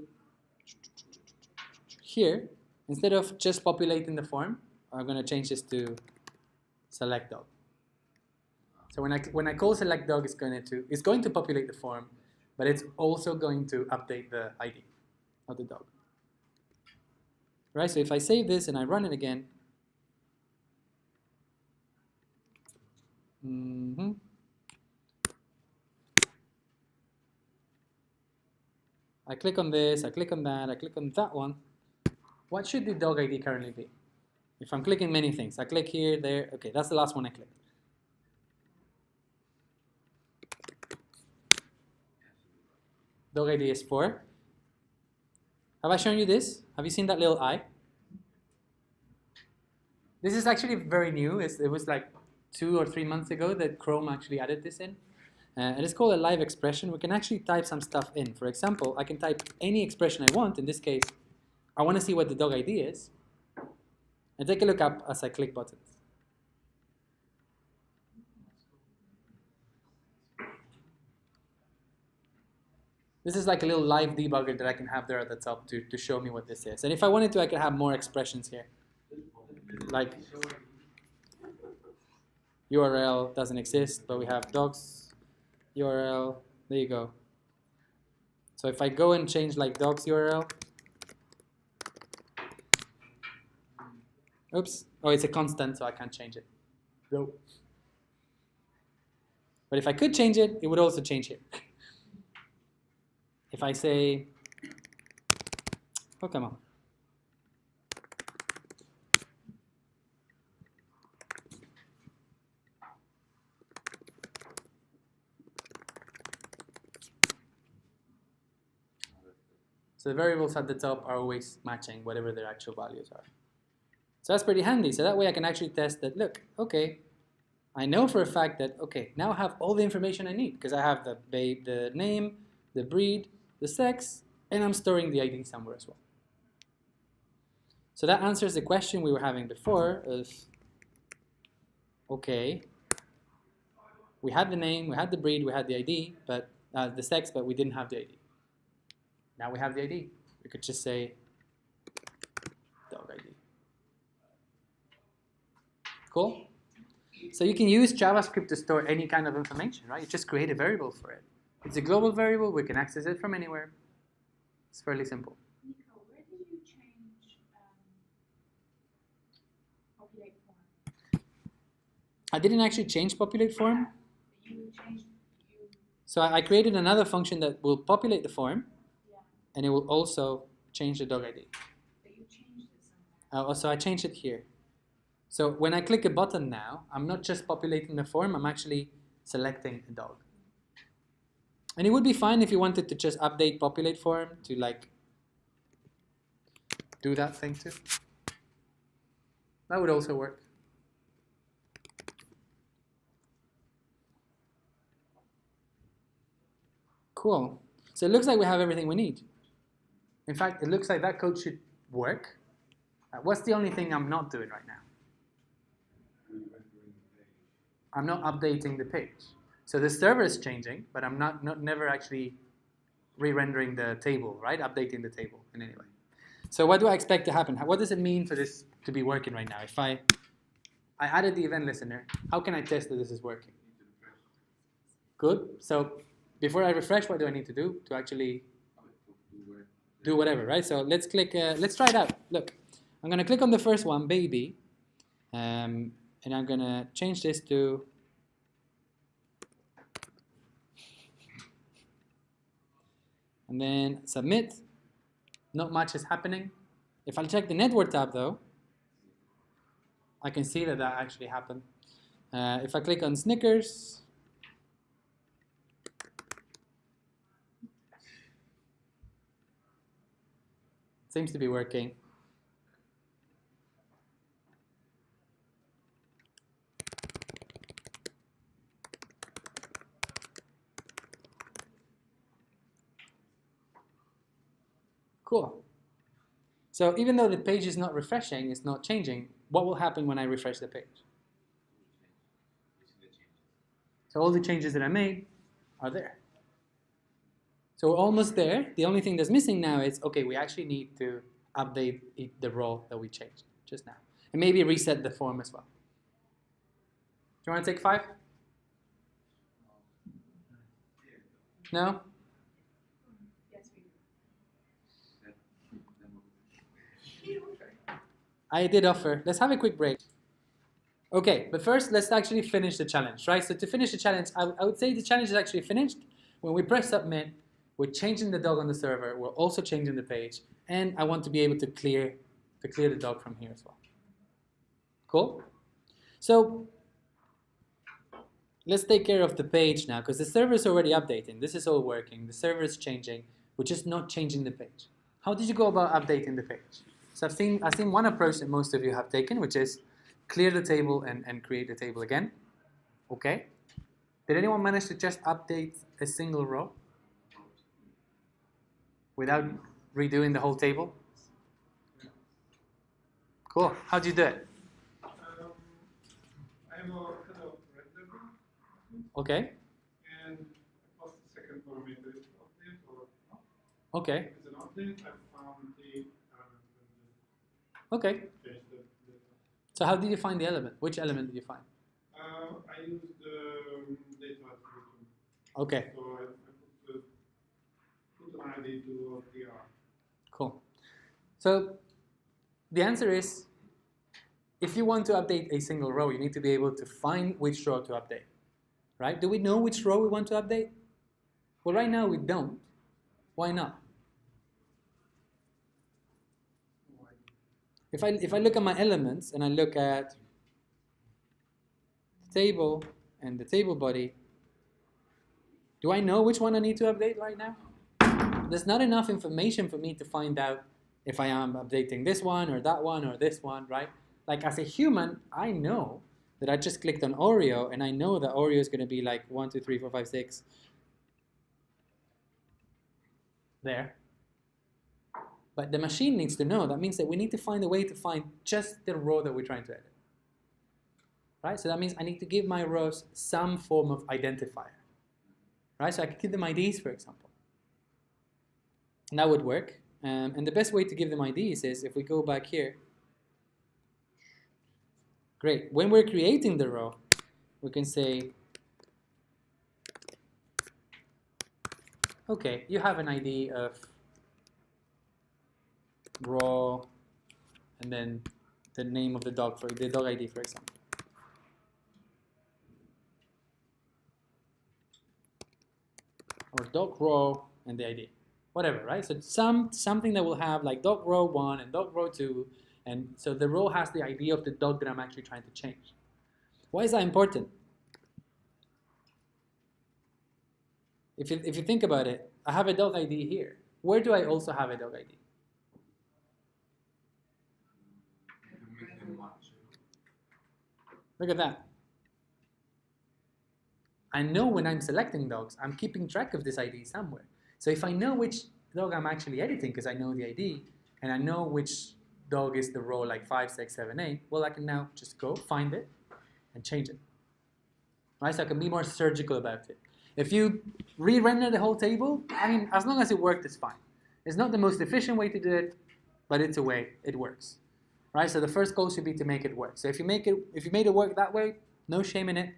here, instead of just populating the form, I'm going to change this to select dog. So when I call select dog, it's going to populate the form, but it's also going to update the ID of the dog. Right? So if I save this and I run it again, I click on this, I click on that, I click on that one. What should the dog ID currently be? If I'm clicking many things, I click here, there, okay, that's the last one I clicked. Dog ID is 4. Have I shown you this? Have you seen that little eye? This is actually very new. It was like 2 or 3 months ago that Chrome actually added this in. And it's called a live expression. We can actually type some stuff in. For example, I can type any expression I want. In this case, I want to see what the dog ID is. And take a look up as I click buttons. This is like a little live debugger that I can have there at the top to show me what this is. And if I wanted to, I could have more expressions here. Like URL doesn't exist, but we have docs URL. There you go. So if I go and change like docs URL. Oops. Oh, it's a constant, so I can't change it. No. But if I could change it, it would also change here. If I say, oh, come on. So the variables at the top are always matching whatever their actual values are. So that's pretty handy. So that way I can actually test that, look, okay, I know for a fact that, okay, now I have all the information I need because I have the name, the breed, the sex, and I'm storing the ID somewhere as well. So that answers the question we were having before of, okay, we had the name, we had the breed, we had the ID, but the sex, but we didn't have the ID. Now we have the ID. We could just say dog ID. Cool? So you can use JavaScript to store any kind of information, right? You just create a variable for it. It's a global variable. We can access it from anywhere. It's fairly simple. Nico, where did you change populate form? I didn't actually change populate form. You changed So I created another function that will populate the form, yeah, and it will also change the dog ID. but you changed it somewhere. So I changed it here. So when I click a button now, I'm not just populating the form, I'm actually selecting a dog. And it would be fine if you wanted to just update populate form to like do that thing too. That would also work. Cool. So it looks like we have everything we need. In fact, it looks like that code should work. What's the only thing I'm not doing right now? I'm not updating the page. So the server is changing, but I'm never actually re-rendering the table, right? Updating the table in any way. So what do I expect to happen? What does it mean for this to be working right now? If I added the event listener, how can I test that this is working? Good. So before I refresh, what do I need to do to actually do whatever, right? So let's click. Let's try it out. Look, I'm gonna click on the first one, baby, and I'm gonna change this to. And then submit. Not much is happening. If I check the network tab though, I can see that that actually happened. If I click on Snickers, seems to be working. Cool. So even though the page is not refreshing, it's not changing, what will happen when I refresh the page? So all the changes that I made are there. So we're almost there. The only thing that's missing now is, okay, we actually need to update the row that we changed just now. And maybe reset the form as well. Do you want to take 5? No? Yes, we do. I did offer. Let's have a quick break. Okay, but first let's actually finish the challenge, right? So to finish the challenge, I would say the challenge is actually finished. When we press submit, we're changing the dog on the server. We're also changing the page. And I want to be able to clear the dog from here as well. Cool? So let's take care of the page now, because the server is already updating. This is all working. The server is changing. We're just not changing the page. How did you go about updating the page? So I've seen one approach that most of you have taken, which is clear the table and create the table again. Okay. Did anyone manage to just update a single row without redoing the whole table? Cool. How'd you do it? I have a kind of render Okay. and I passed the second parameter to update or not. Okay. As an update, I found the element and Okay. just changed the data. So how did you find the element? Which element did you find? I used the data attribute. Okay. So I put an ID to PR. Cool. So the answer is, if you want to update a single row, you need to be able to find which row to update, right? Do we know which row we want to update? Well, right now we don't. Why not? If I look at my elements and I look at the table and the table body, do I know which one I need to update right now? There's not enough information for me to find out if I am updating this one or that one or this one, right? Like as a human, I know that I just clicked on Oreo and I know that Oreo is going to be like 1, 2, 3, 4, 5, 6. There. But the machine needs to know. That means that we need to find a way to find just the row that we're trying to edit. Right? So that means I need to give my rows some form of identifier. Right? So I can give them IDs, for example. And that would work. And the best way to give them IDs is if we go back here. Great. When we're creating the row, we can say, okay, you have an ID of row, and then the name of the dog, for the dog ID, for example. Or dog row and the ID. Whatever, right? So something that will have like dog row 1 and dog row 2, and so the row has the ID of the dog that I'm actually trying to change. Why is that important? If you think about it, I have a dog ID here. Where do I also have a dog ID? Look at that. I know when I'm selecting dogs, I'm keeping track of this ID somewhere. So if I know which dog I'm actually editing because I know the ID, and I know which dog is the row like 5, 6, 7, 8, well, I can now just go find it and change it. Right? So I can be more surgical about it. If you re-render the whole table, I mean, as long as it worked, it's fine. It's not the most efficient way to do it, but it's a way it works. Right? So the first goal should be to make it work. So if you made it work that way, no shame in it,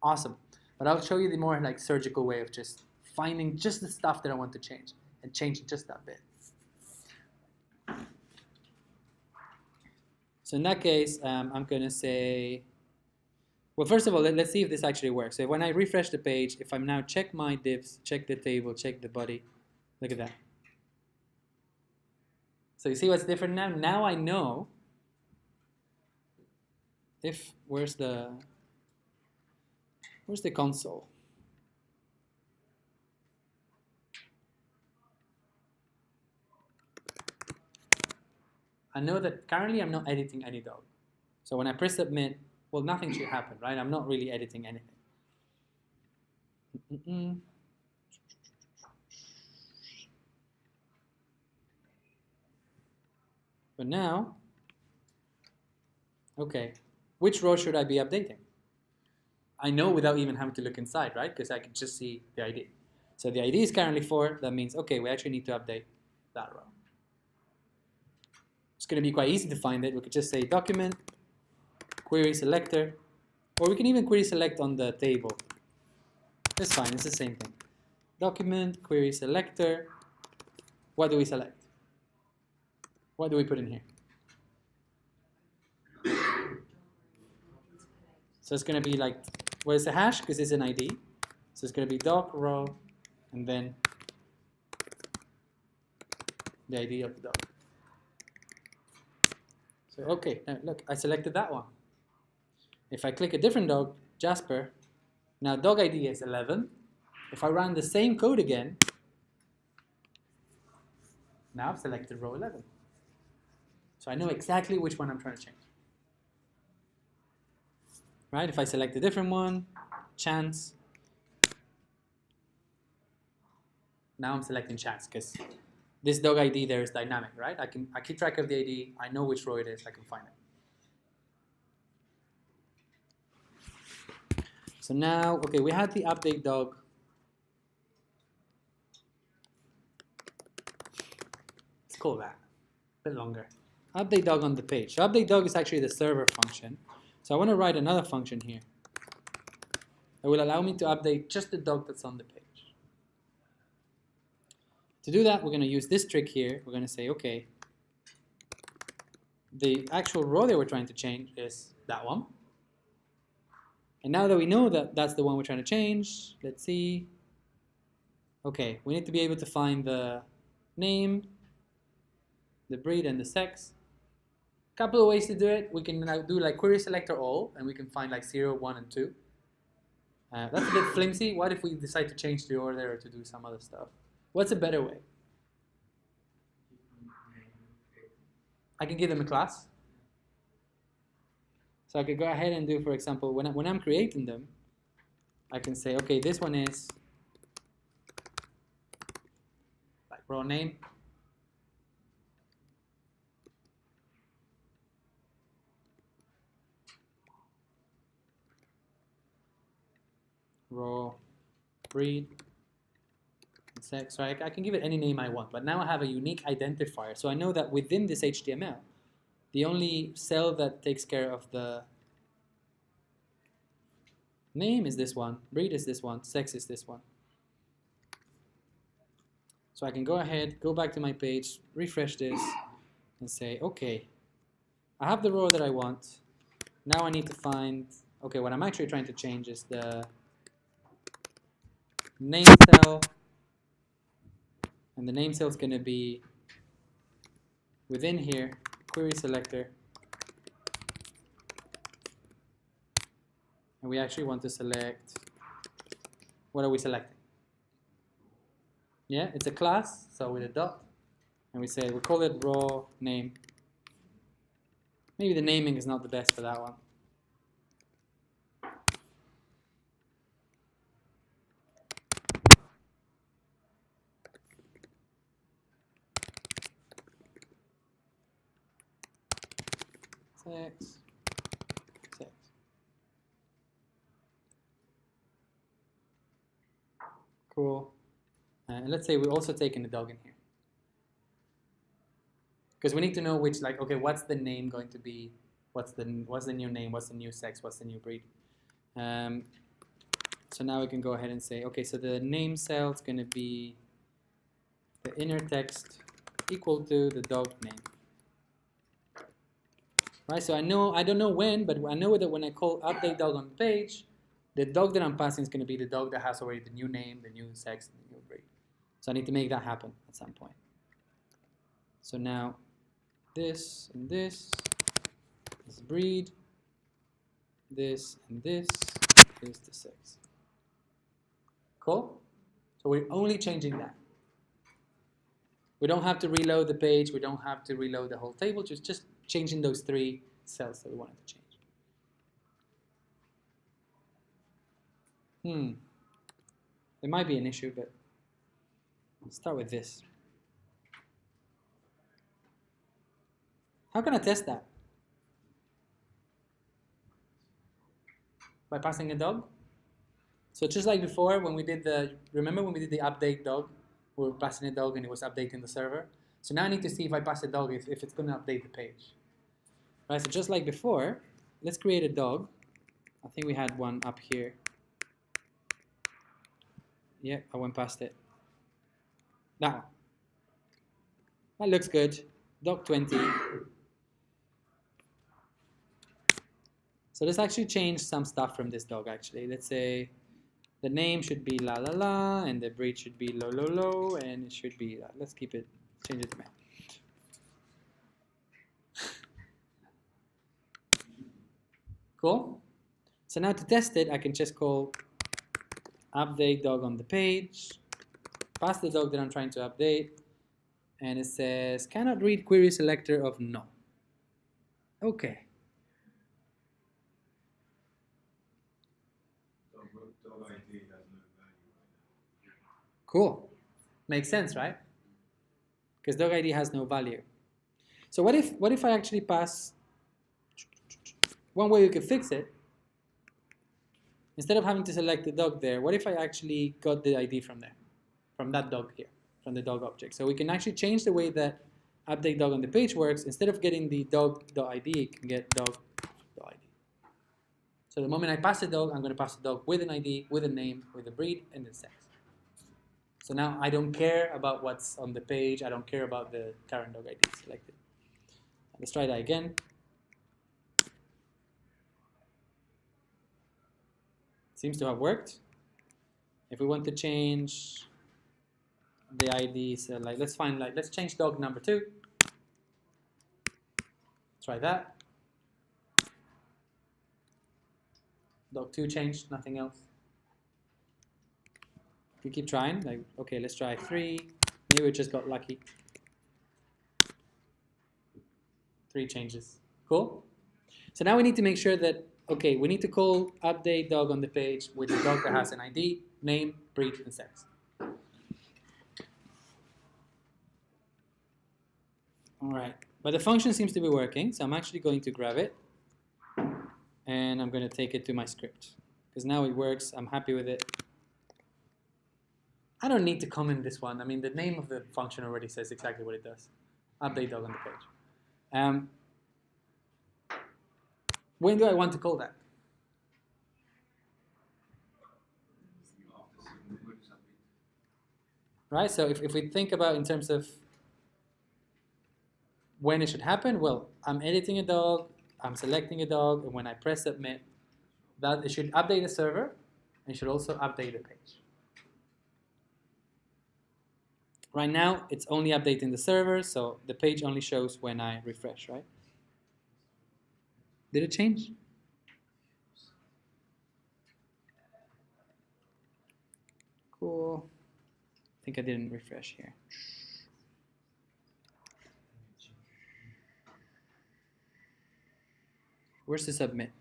awesome. But I'll show you the more like surgical way of just finding just the stuff that I want to change and change just that bit. So in that case, I'm going to say, well, first of all, let's see if this actually works. So when I refresh the page, if I'm now check my divs, check the table, check the body, look at that. So you see what's different now? Now I know if, where's the console? I know that currently I'm not editing any dog. So when I press submit, well, nothing should happen, right? I'm not really editing anything. But now, okay, which row should I be updating? I know without even having to look inside, right? Because I can just see the ID. So the ID is currently 4. That means, okay, we actually need to update that row. It's going to be quite easy to find it. We could just say document, query selector, or we can even query select on the table. That's fine, it's the same thing. Document, query selector. What do we select? What do we put in here? So it's going to be like, well, it's a hash because it's an ID. So it's going to be doc row and then the ID of the dog. So okay, now look, I selected that one. If I click a different dog, Jasper, now dog ID is 11. If I run the same code again, now I've selected row 11. So I know exactly which one I'm trying to change. right? If I select a different one, chance. Now I'm selecting chance because this dog ID there is dynamic, right? I keep track of the ID. I know which row it is. I can find it. So now, okay, we had the update dog. Let's call that a bit longer. Update dog on the page. So update dog is actually the server function. So I want to write another function here that will allow me to update just the dog that's on the page. To do that, we're going to use this trick here. We're going to say, okay, the actual row that we're trying to change is that one. And now that we know that that's the one we're trying to change, let's see. Okay, we need to be able to find the name, the breed, and the sex. A couple of ways to do it. We can now do like query selector all, and we can find like 0, 1, and 2. That's a bit flimsy. What if we decide to change the order or to do some other stuff? What's a better way? I can give them a class. So I could go ahead and do, for example, when I'm creating them, I can say, okay, this one is like raw name. Raw breed. Sex, right? I can give it any name I want, but now I have a unique identifier. So I know that within this HTML, the only cell that takes care of the name is this one, breed is this one, sex is this one. So I can go ahead, go back to my page, refresh this, and say, okay, I have the row that I want. Now I need to find, okay, what I'm actually trying to change is the name cell. And the name cell is going to be within here, query selector. And we actually want to select, what are we selecting? Yeah, it's a class, so with a dot. And we say, we call it raw name. Maybe the naming is not the best for that one. Sex. Cool. And let's say we're also taking the dog in here. Because we need to know which, like, okay, what's the name going to be? What's the new name? What's the new sex? What's the new breed? So now we can go ahead and say, okay, so the name cell is going to be the inner text equal to the dog name. Right, so I don't know when, but I know that when I call update dog on the page, the dog that I'm passing is going to be the dog that has already the new name, the new sex, and the new breed. So I need to make that happen at some point. So now this and this breed, this and this is the sex. Cool? So we're only changing that. We don't have to reload the page. We don't have to reload the whole table. Just changing those 3 cells that we wanted to change. There might be an issue, but let's start with this. How can I test that? By passing a dog? So just like before, when we did remember when we did the update dog? We were passing a dog and it was updating the server. So now I need to see if I pass a dog, if it's going to update the page. Right, so just like before, let's create a dog. I think we had one up here. Yeah, I went past it. That one. That looks good. Dog 20. So let's actually change some stuff from this dog actually. Let's say the name should be la la la, and the breed should be lo lo lo, and it should be, let's keep it, change it to man. Cool? So now to test it, I can just call update dog on the page, pass the dog that I'm trying to update, and it says cannot read query selector of no. Okay. Cool. Makes sense, right? Because dog ID has no value. So what if I actually pass, one way you could fix it, instead of having to select the dog there, what if I actually got the ID from there, from that dog here, from the dog object? So we can actually change the way that update dog on the page works. Instead of getting the dog.id, it can get dog.id. So the moment I pass the dog, I'm going to pass the dog with an ID, with a name, with a breed, and the sex. So now I don't care about what's on the page. I don't care about the current dog ID selected. Let's try that again. Seems to have worked. If we want to change the ID, so let's change dog number 2. Try that. Dog 2 changed, nothing else. We keep trying, okay, let's try 3. Maybe we just got lucky. 3 changes. Cool? So now we need to make sure that, okay, we need to call update dog on the page with the dog that has an ID, name, breed, and sex. All right, but the function seems to be working, so I'm actually going to grab it, and I'm going to take it to my script. Because now it works, I'm happy with it. I don't need to comment this one. I mean, the name of the function already says exactly what it does. Update dog on the page. When do I want to call that? Right, so if we think about in terms of when it should happen, well, I'm editing a dog, I'm selecting a dog, and when I press submit, that it should update the server, and should also update the page. Right now, it's only updating the server, so the page only shows when I refresh, right? Did it change? Cool. I think I didn't refresh here. Where's the submit?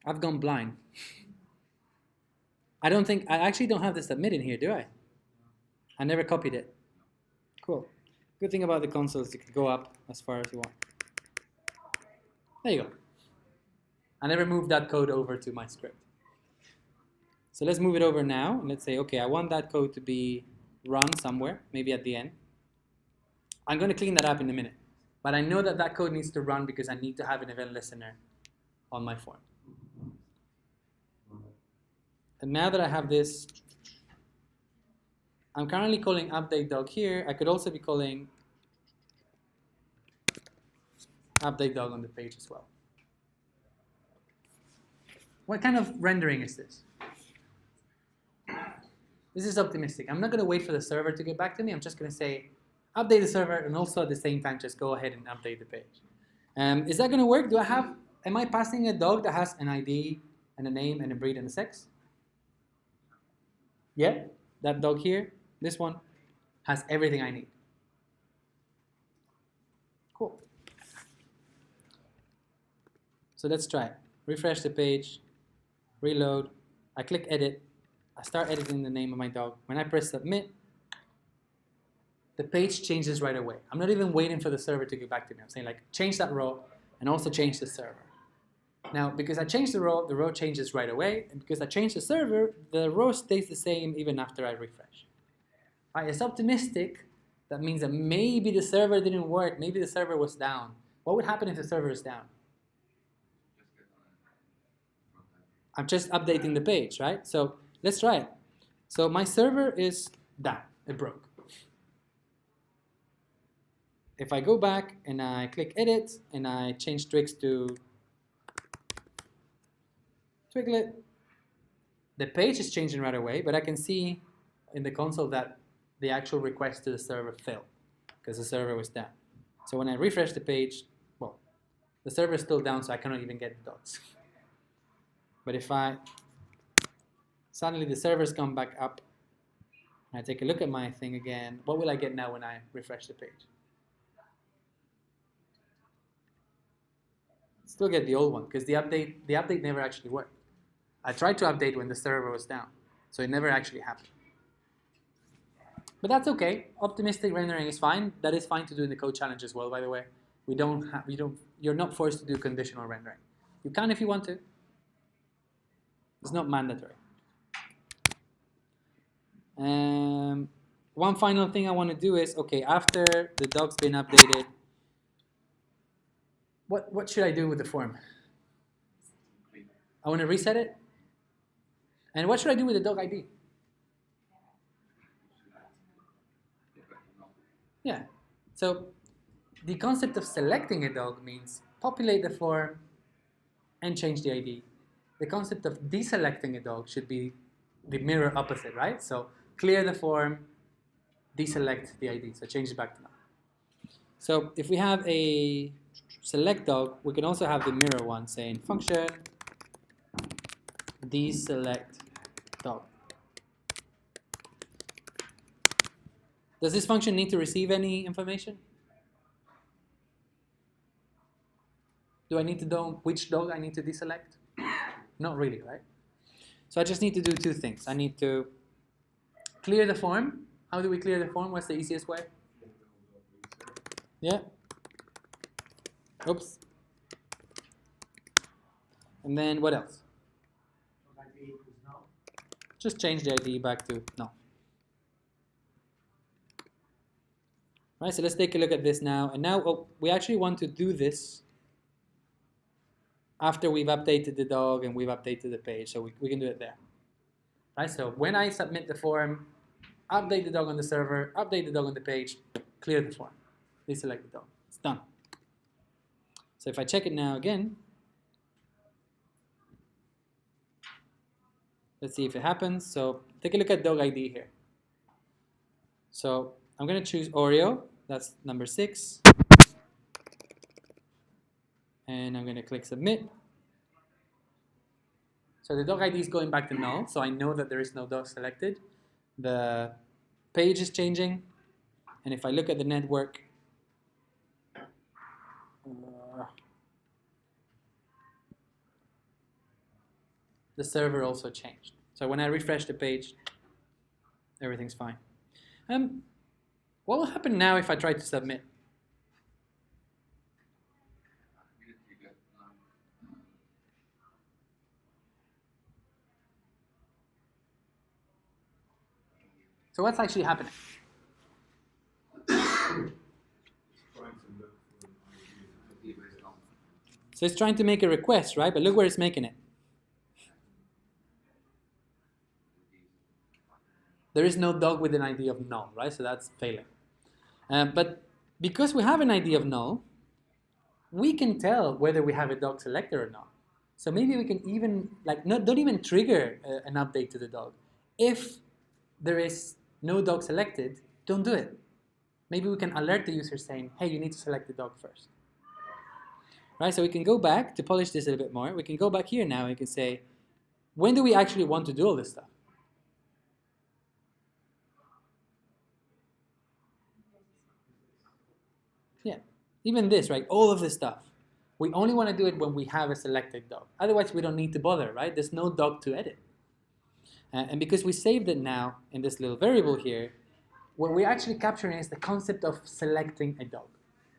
I've gone blind. I actually don't have the submit in here, do I? I never copied it. Cool. Good thing about the console is you can go up as far as you want. There you go. I never moved that code over to my script. So let's move it over now, and let's say, okay, I want that code to be run somewhere, maybe at the end. I'm going to clean that up in a minute. But I know that that code needs to run because I need to have an event listener on my form. And now that I have this, I'm currently calling update dog here. I could also be calling update dog on the page as well. What kind of rendering is this? This is optimistic. I'm not going to wait for the server to get back to me. I'm just going to say update the server and also at the same time just go ahead and update the page. Is that going to work? Am I passing a dog that has an ID and a name and a breed and a sex? Yeah, that dog here, this one, has everything I need. Cool. So let's try it. Refresh the page, reload, I click edit, I start editing the name of my dog. When I press submit, the page changes right away. I'm not even waiting for the server to get back to me. I'm saying like, change that row and also change the server. Now, because I changed the row changes right away, and because I changed the server, the row stays the same even after I refresh. Right, it's optimistic. That means that maybe the server didn't work, maybe the server was down. What would happen if the server is down? I'm just updating the page, right? So let's try it. So my server is down, it broke. If I go back and I click edit and I change tricks to Twiglet, the page is changing right away, but I can see in the console that the actual request to the server failed because the server was down. So when I refresh the page, well, the server is still down, so I cannot even get the dots. But if suddenly the server's come back up, and I take a look at my thing again, what will I get now when I refresh the page? Still get the old one because the update never actually worked. I tried to update when the server was down, so it never actually happened. But that's okay. Optimistic rendering is fine. That is fine to do in the code challenge as well, by the way. You're not forced to do conditional rendering. You can if you want to. It's not mandatory. One final thing I want to do is, okay, after the dog's been updated, what should I do with the form? I want to reset it. And what should I do with the dog ID? Yeah. So the concept of selecting a dog means populate the form and change the ID. The concept of deselecting a dog should be the mirror opposite, right? So clear the form, deselect the ID. So change it back to null. So if we have a select dog, we can also have the mirror one saying function deselect dog. Does this function need to receive any information? Do I need to know which dog I need to deselect? Not really, right? So I just need to do two things. I need to clear the form. How do we clear the form? What's the easiest way? Yeah. Oops. And then what else? ID equals null. Just change the ID back to null. Right, so let's take a look at this now. And now we actually want to do this after we've updated the dog and we've updated the page. So we can do it there. Right, so when I submit the form, update the dog on the server, update the dog on the page, clear the form. Deselect the dog. It's done. So if I check it now again, let's see if it happens. So take a look at dog ID here. So I'm going to choose Oreo. That's number 6. And I'm going to click submit. So the dog ID is going back to null. So I know that there is no dog selected. The page is changing. And if I look at the network, the server also changed. So when I refresh the page, everything's fine. What will happen now if I try to submit? So what's actually happening? So it's trying to make a request, right? But look where it's making it. There is no dog with an ID of null, right? So that's failing. But because we have an ID of null, we can tell whether we have a dog selected or not. So maybe we can even, don't even trigger an update to the dog. If there is no dog selected, don't do it. Maybe we can alert the user saying, hey, you need to select the dog first. Right, so we can go back to polish this a little bit more. We can go back here now and we can say, when do we actually want to do all this stuff? Yeah, even this, right? All of this stuff. We only want to do it when we have a selected dog. Otherwise, we don't need to bother, right? There's no dog to edit. And because we saved it now in this little variable here, what we're actually capturing is the concept of selecting a dog,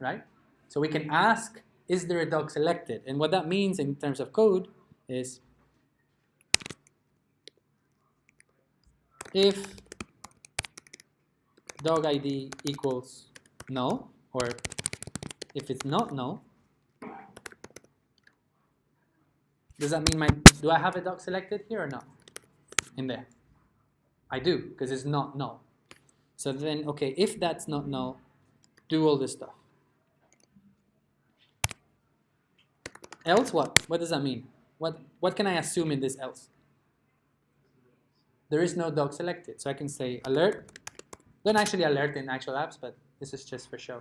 right? So we can ask, is there a dog selected? And what that means in terms of code is if dog ID equals null, or if it's not null, does that mean do I have a dog selected here or not? In there. I do, because it's not null. So then, okay, if that's not null, do all this stuff. Else what? What does that mean? What can I assume in this else? There is no dog selected. So I can say alert. Don't actually alert in actual apps, but this is just for show.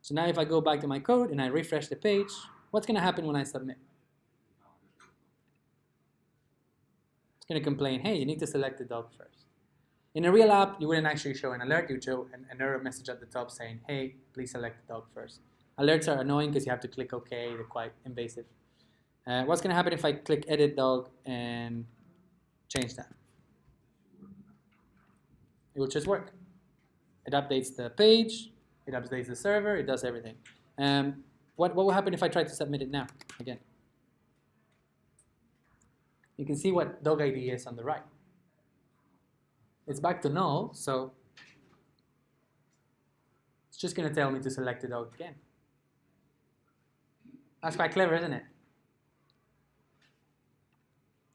So now if I go back to my code and I refresh the page, what's going to happen when I submit? It's going to complain, hey, you need to select the dog first. In a real app, you wouldn't actually show an alert. You'd show an error message at the top saying, hey, please select the dog first. Alerts are annoying because you have to click OK. They're quite invasive. What's going to happen if I click Edit Dog and change that? It will just work. It updates the page. It updates the server. It does everything. What will happen if I try to submit it now? Again, you can see what dog ID is on the right. It's back to null, so it's just going to tell me to select the dog again. That's quite clever, isn't it?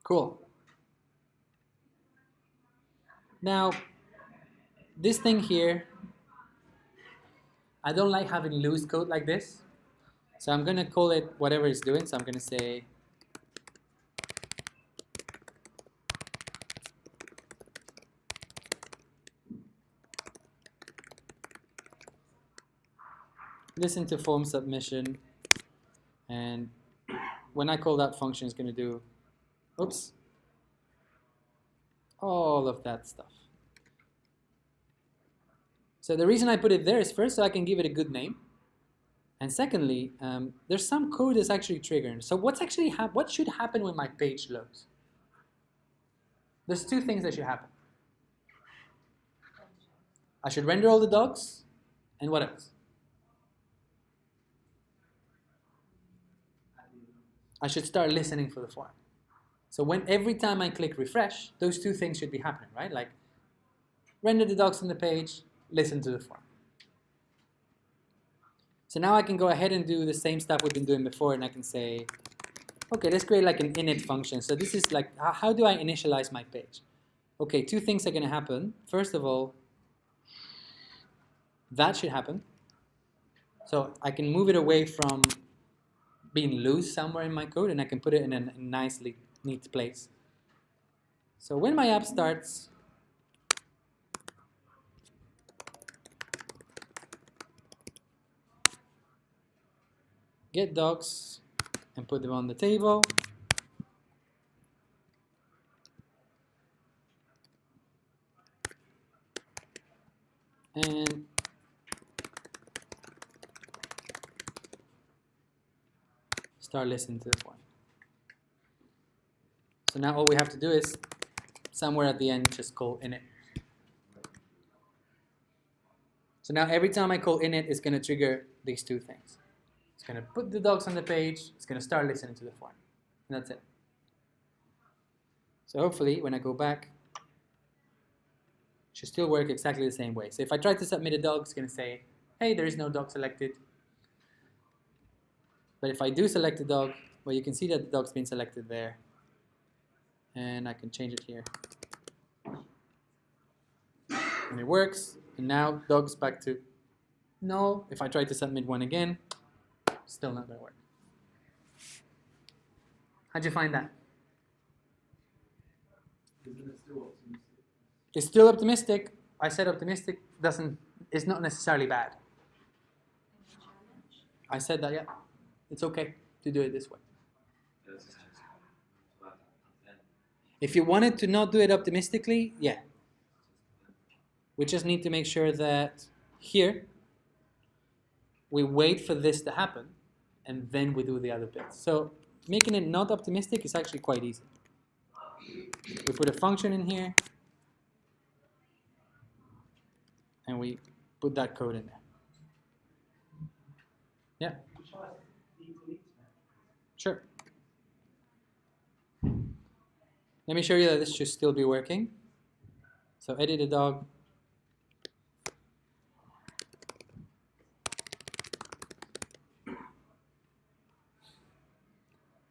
Cool. Now, this thing here, I don't like having loose code like this. So I'm going to call it whatever it's doing. So I'm going to say listen to form submission, and when I call that function, it's going to do, oops, all of that stuff. So the reason I put it there is first so I can give it a good name, and secondly, there's some code that's actually triggering. So what should happen when my page loads? There's two things that should happen. I should render all the dogs, and what else? I should start listening for the form. So every time I click refresh, those two things should be happening, right? Like render the docs on the page, listen to the form. So now I can go ahead and do the same stuff we've been doing before, and I can say, okay, let's create like an init function. So this is like, how do I initialize my page? Okay, two things are going to happen. First of all, that should happen. So I can move it away from being loose somewhere in my code, and I can put it in a nicely neat place. So when my app starts, get docs and put them on the table. And start listening to the form. So now all we have to do is somewhere at the end just call init. So now every time I call init, it's going to trigger these two things. It's going to put the docs on the page. It's going to start listening to the form. And that's it. So hopefully when I go back, it should still work exactly the same way. So if I try to submit a dog, it's going to say, hey, there is no dog selected. But if I do select a dog, well, you can see that the dog's been selected there. And I can change it here. And it works. And now dog's back to null. If I try to submit one again, still not going to work. How'd you find that? Isn't it still optimistic? It's still optimistic. I said optimistic is not necessarily bad. I said that, yeah. It's okay to do it this way. If you wanted to not do it optimistically, yeah. We just need to make sure that here we wait for this to happen and then we do the other bits. So making it not optimistic is actually quite easy. We put a function in here and we put that code in there. Yeah. Sure. Let me show you that this should still be working. So edit a dog.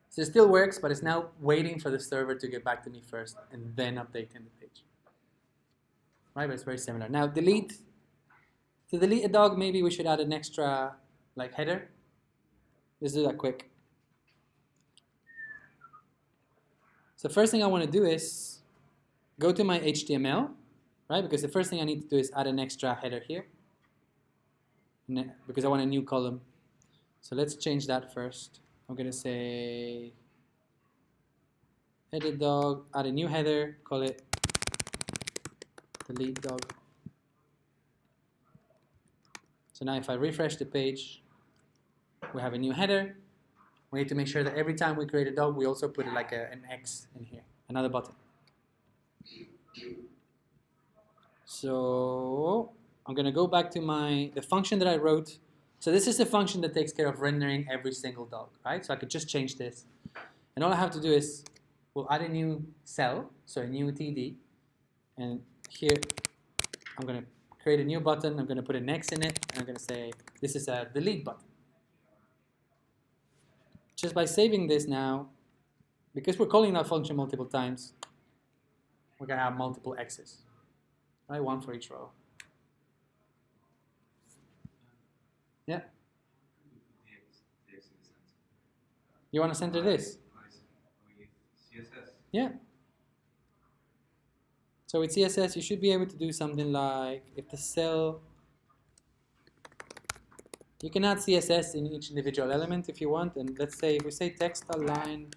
So it still works, but it's now waiting for the server to get back to me first and then updating the page. Right, but it's very similar. Now delete. To delete a dog, maybe we should add an extra like header. Let's do that quick. So first thing I want to do is go to my HTML, right? Because the first thing I need to do is add an extra header here, because I want a new column. So let's change that first. I'm going to say edit dog, add a new header, call it delete dog. So now if I refresh the page, we have a new header. We need to make sure that every time we create a dog, we also put like an X in here, another button. So I'm going to go back to the function that I wrote. So this is the function that takes care of rendering every single dog, right? So I could just change this. And all I have to do is, we'll add a new cell, so a new TD. And here, I'm going to create a new button. I'm going to put an X in it. And I'm going to say, this is a delete button. Just by saving this now, because we're calling that function multiple times, we're going to have multiple X's, right? One for each row. Yeah? You want to center this? Yeah. So with CSS, you should be able to do something like, if the cell, you can add CSS in each individual element if you want. And let's say, if we say text align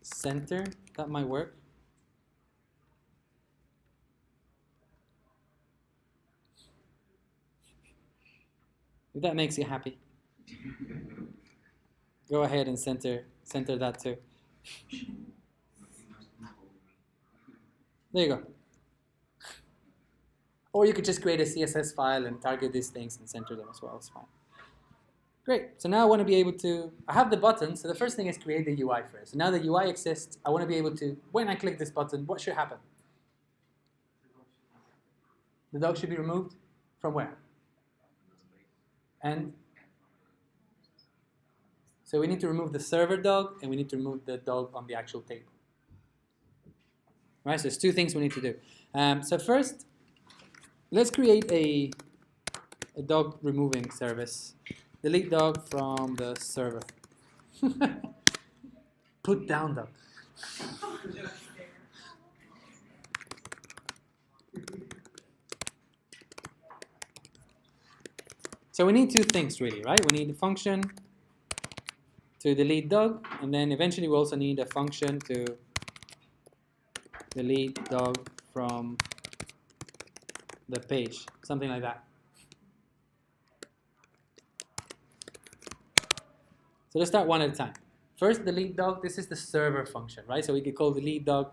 center, that might work. If that makes you happy, go ahead and center that too. There you go. Or you could just create a CSS file and target these things and center them as well. It's fine. Great. So now I want to be able to, I have the button. So the first thing is create the UI first. So now the UI exists. I want to be able to, when I click this button, what should happen? The dog should be removed from where? And so we need to remove the server dog and we need to remove the dog on the actual table. Right, so there's two things we need to do. So first, let's create a dog removing service. Delete dog from the server. Put down dog. So we need two things really, right? We need a function to delete dog, and then eventually we also need a function to delete dog from the page, something like that. So let's start one at a time. First, delete dog, this is the server function, right? So we could call delete dog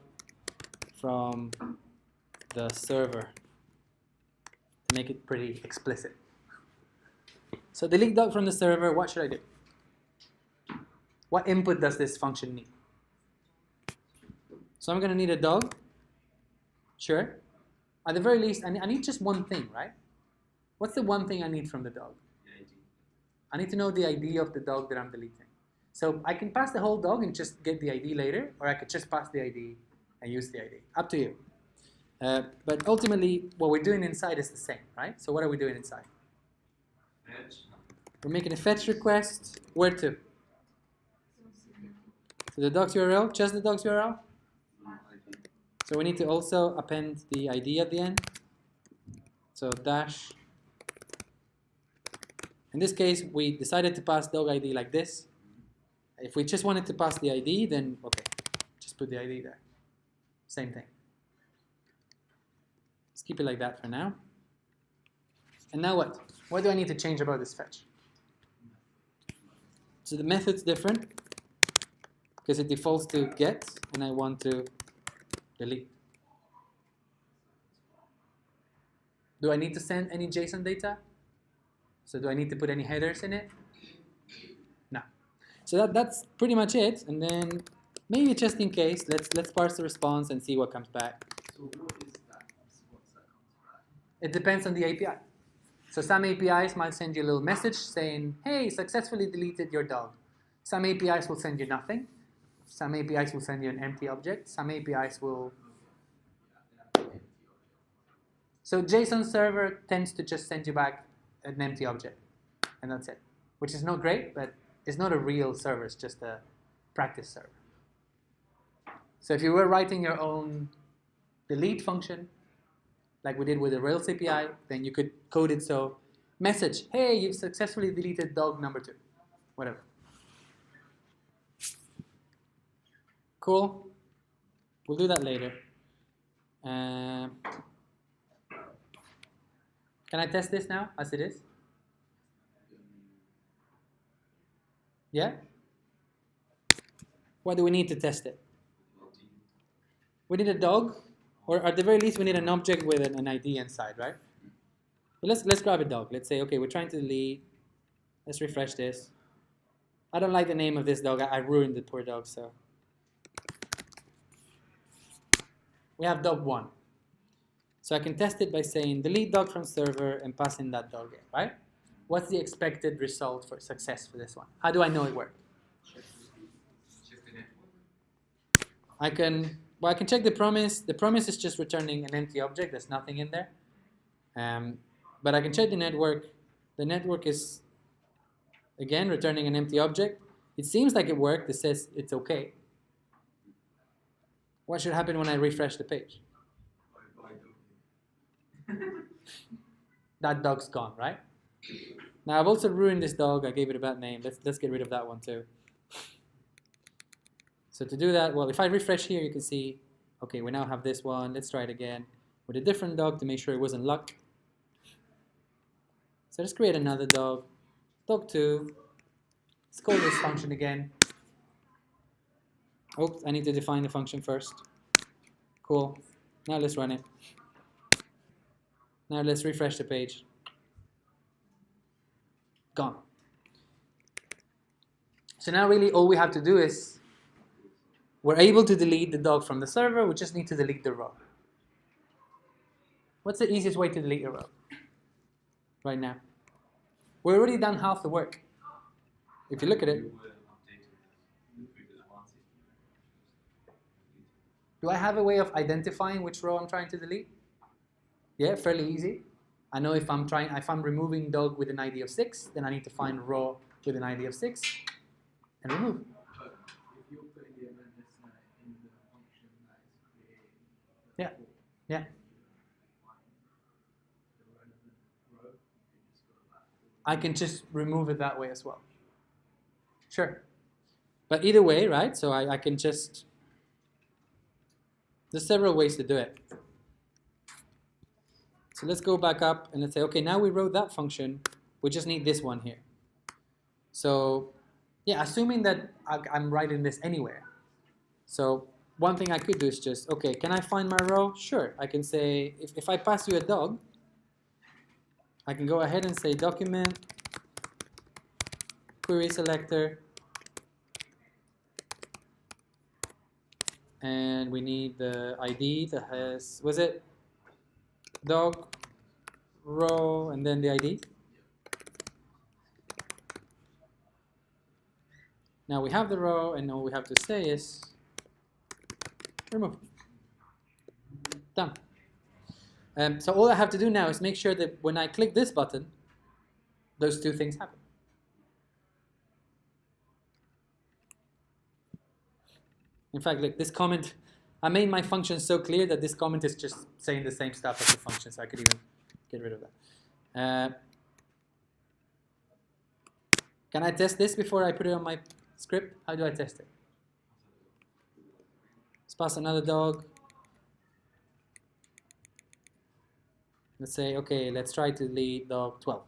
from the server to make it pretty explicit. So delete dog from the server, what should I do? What input does this function need? So I'm going to need a dog. Sure. At the very least, I need just one thing, right? What's the one thing I need from the dog? The ID. I need to know the ID of the dog that I'm deleting. So I can pass the whole dog and just get the ID later, or I could just pass the ID and use the ID. Up to you. But ultimately, what we're doing inside is the same, right? So what are we doing inside? Fetch. We're making a fetch request. Where to? To the docs URL, just the docs URL? So we need to also append the ID at the end. So dash. In this case, we decided to pass dog ID like this. If we just wanted to pass the ID, then okay, just put the ID there. Same thing. Let's keep it like that for now. And now what? What do I need to change about this fetch? So the method's different because it defaults to get, and I want to delete. Do I need to send any JSON data? So do I need to put any headers in it? No. So that's pretty much it. And then maybe just in case, let's parse the response and see what comes back. So what is that? What's that comes back? It depends on the API. So some APIs might send you a little message saying, hey, successfully deleted your dog. Some APIs will send you nothing. Some APIs will send you an empty object. Some APIs will... So JSON server tends to just send you back an empty object. And that's it. Which is not great, but it's not a real server. It's just a practice server. So if you were writing your own delete function, like we did with the Rails API, then you could code it so, message, hey, you've successfully deleted dog number 2. Whatever. Cool. We'll do that later. Can I test this now as it is? Yeah? What do we need to test it? We need a dog, or at the very least we need an object with an ID inside, right? But let's grab a dog. Let's say, okay, we're trying to delete. Let's refresh this. I don't like the name of this dog. I ruined the poor dog, so. We have dog 1. So I can test it by saying delete dog from server and pass in that dog in, right? What's the expected result for success for this one? How do I know it worked? Check the network. I can check the promise. The promise is just returning an empty object. There's nothing in there. But I can check the network. The network is, again, returning an empty object. It seems like it worked. It says it's okay. What should happen when I refresh the page? That dog's gone, right? Now I've also ruined this dog. I gave it a bad name. Let's get rid of that one too. So to do that, well, if I refresh here, you can see, okay, we now have this one. Let's try it again with a different dog to make sure it wasn't luck. So let's create another dog. Dog 2. Let's call this function again. Oops, I need to define the function first. Cool. Now let's run it. Now let's refresh the page. Gone. So now really all we have to do is we're able to delete the dog from the server. We just need to delete the row. What's the easiest way to delete a row right now? We're already done half the work. If you look at it, do I have a way of identifying which row I'm trying to delete? Yeah, fairly easy. I know if I'm removing dog with an ID of 6, then I need to find row with an ID of 6 and remove. But if you put the event listener in the function that is creating the Yeah. report, Yeah. find the relevant row, you can just go back. I can just remove it that way as well. Sure. But either way, right? So I can just, there's several ways to do it. So let's go back up and let's say, okay, now we wrote that function. We just need this one here. So yeah, assuming that I'm writing this anywhere. So one thing I could do is just, okay, can I find my row? Sure. I can say, if I pass you a dog, I can go ahead and say document, query selector, and we need the ID that has, was it dog, row, and then the ID. Now we have the row, and all we have to say is remove. Done. So all I have to do now is make sure that when I click this button, those two things happen. In fact, like this comment, I made my function so clear that this comment is just saying the same stuff as the function, so I could even get rid of that. Can I test this before I put it on my script? How do I test it? Let's pass another dog. Let's say, okay, let's try to delete dog 12.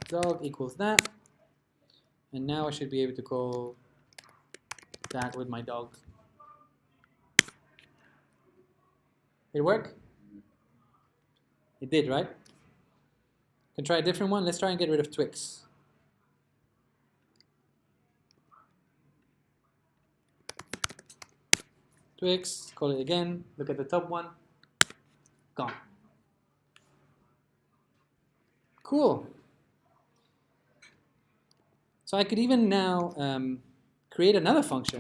Dog equals that. And now I should be able to call that with my dog. Did it work? It did, right? Can try a different one. Let's try and get rid of Twix. Twix, call it again. Look at the top one. Gone. Cool. So I could even now create another function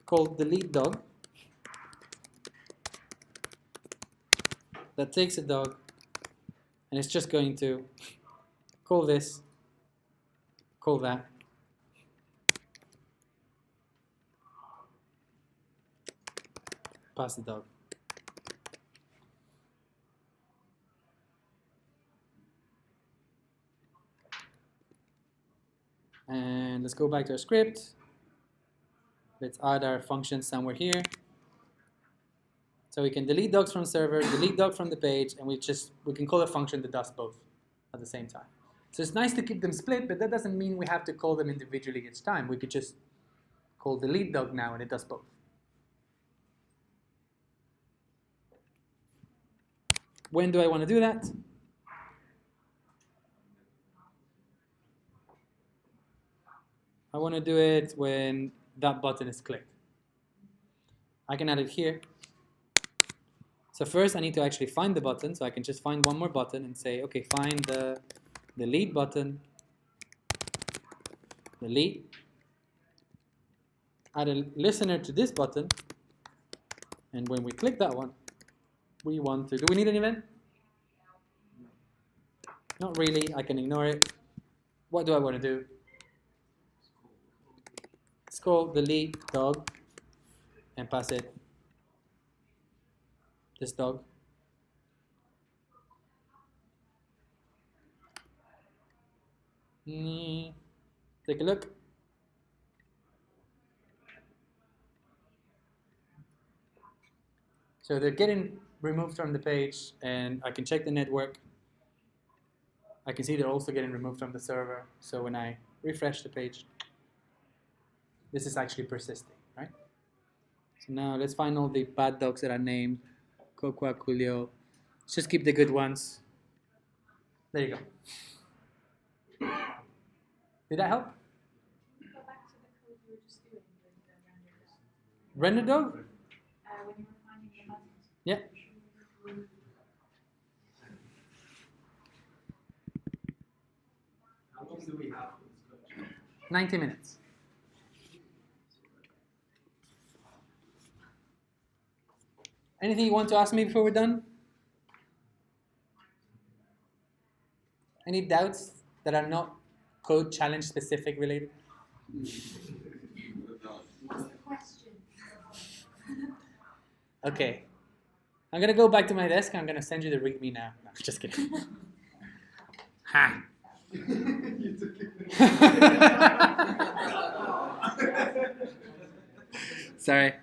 called delete dog that takes a dog and it's just going to call this, call that. Pass the dog. And let's go back to our script. Let's add our function somewhere here. So we can delete dogs from server, delete dog from the page, and we can call a function that does both at the same time. So it's nice to keep them split, but that doesn't mean we have to call them individually each time. We could just call delete dog now, and it does both. When do I want to do that? I want to do it when that button is clicked. I can add it here. So first I need to actually find the button, so I can just find one more button and say, okay, find the delete button, delete, add a listener to this button, and when we click that one, we want to, do we need an event? Not really, I can ignore it. What do I want to do? Let's call delete dog and pass it this dog. Take a look. So they're getting removed from the page, and I can check the network. I can see they're also getting removed from the server. So when I refresh the page, this is actually persisting, right? So now let's find all the bad dogs that are named. Cocoa, Julio. Let's just keep the good ones. There you go. Did that help? Go back to the code you were just doing with the render. Render dog? When you were finding the buttons. Yeah. How long do we have for this coach? 90 minutes. Anything you want to ask me before we're done? Any doubts that are not code challenge specific related? What's the question? Okay. I'm going to go back to my desk. I'm going to send you the readme now. No, just kidding. Ha. You took it. Sorry.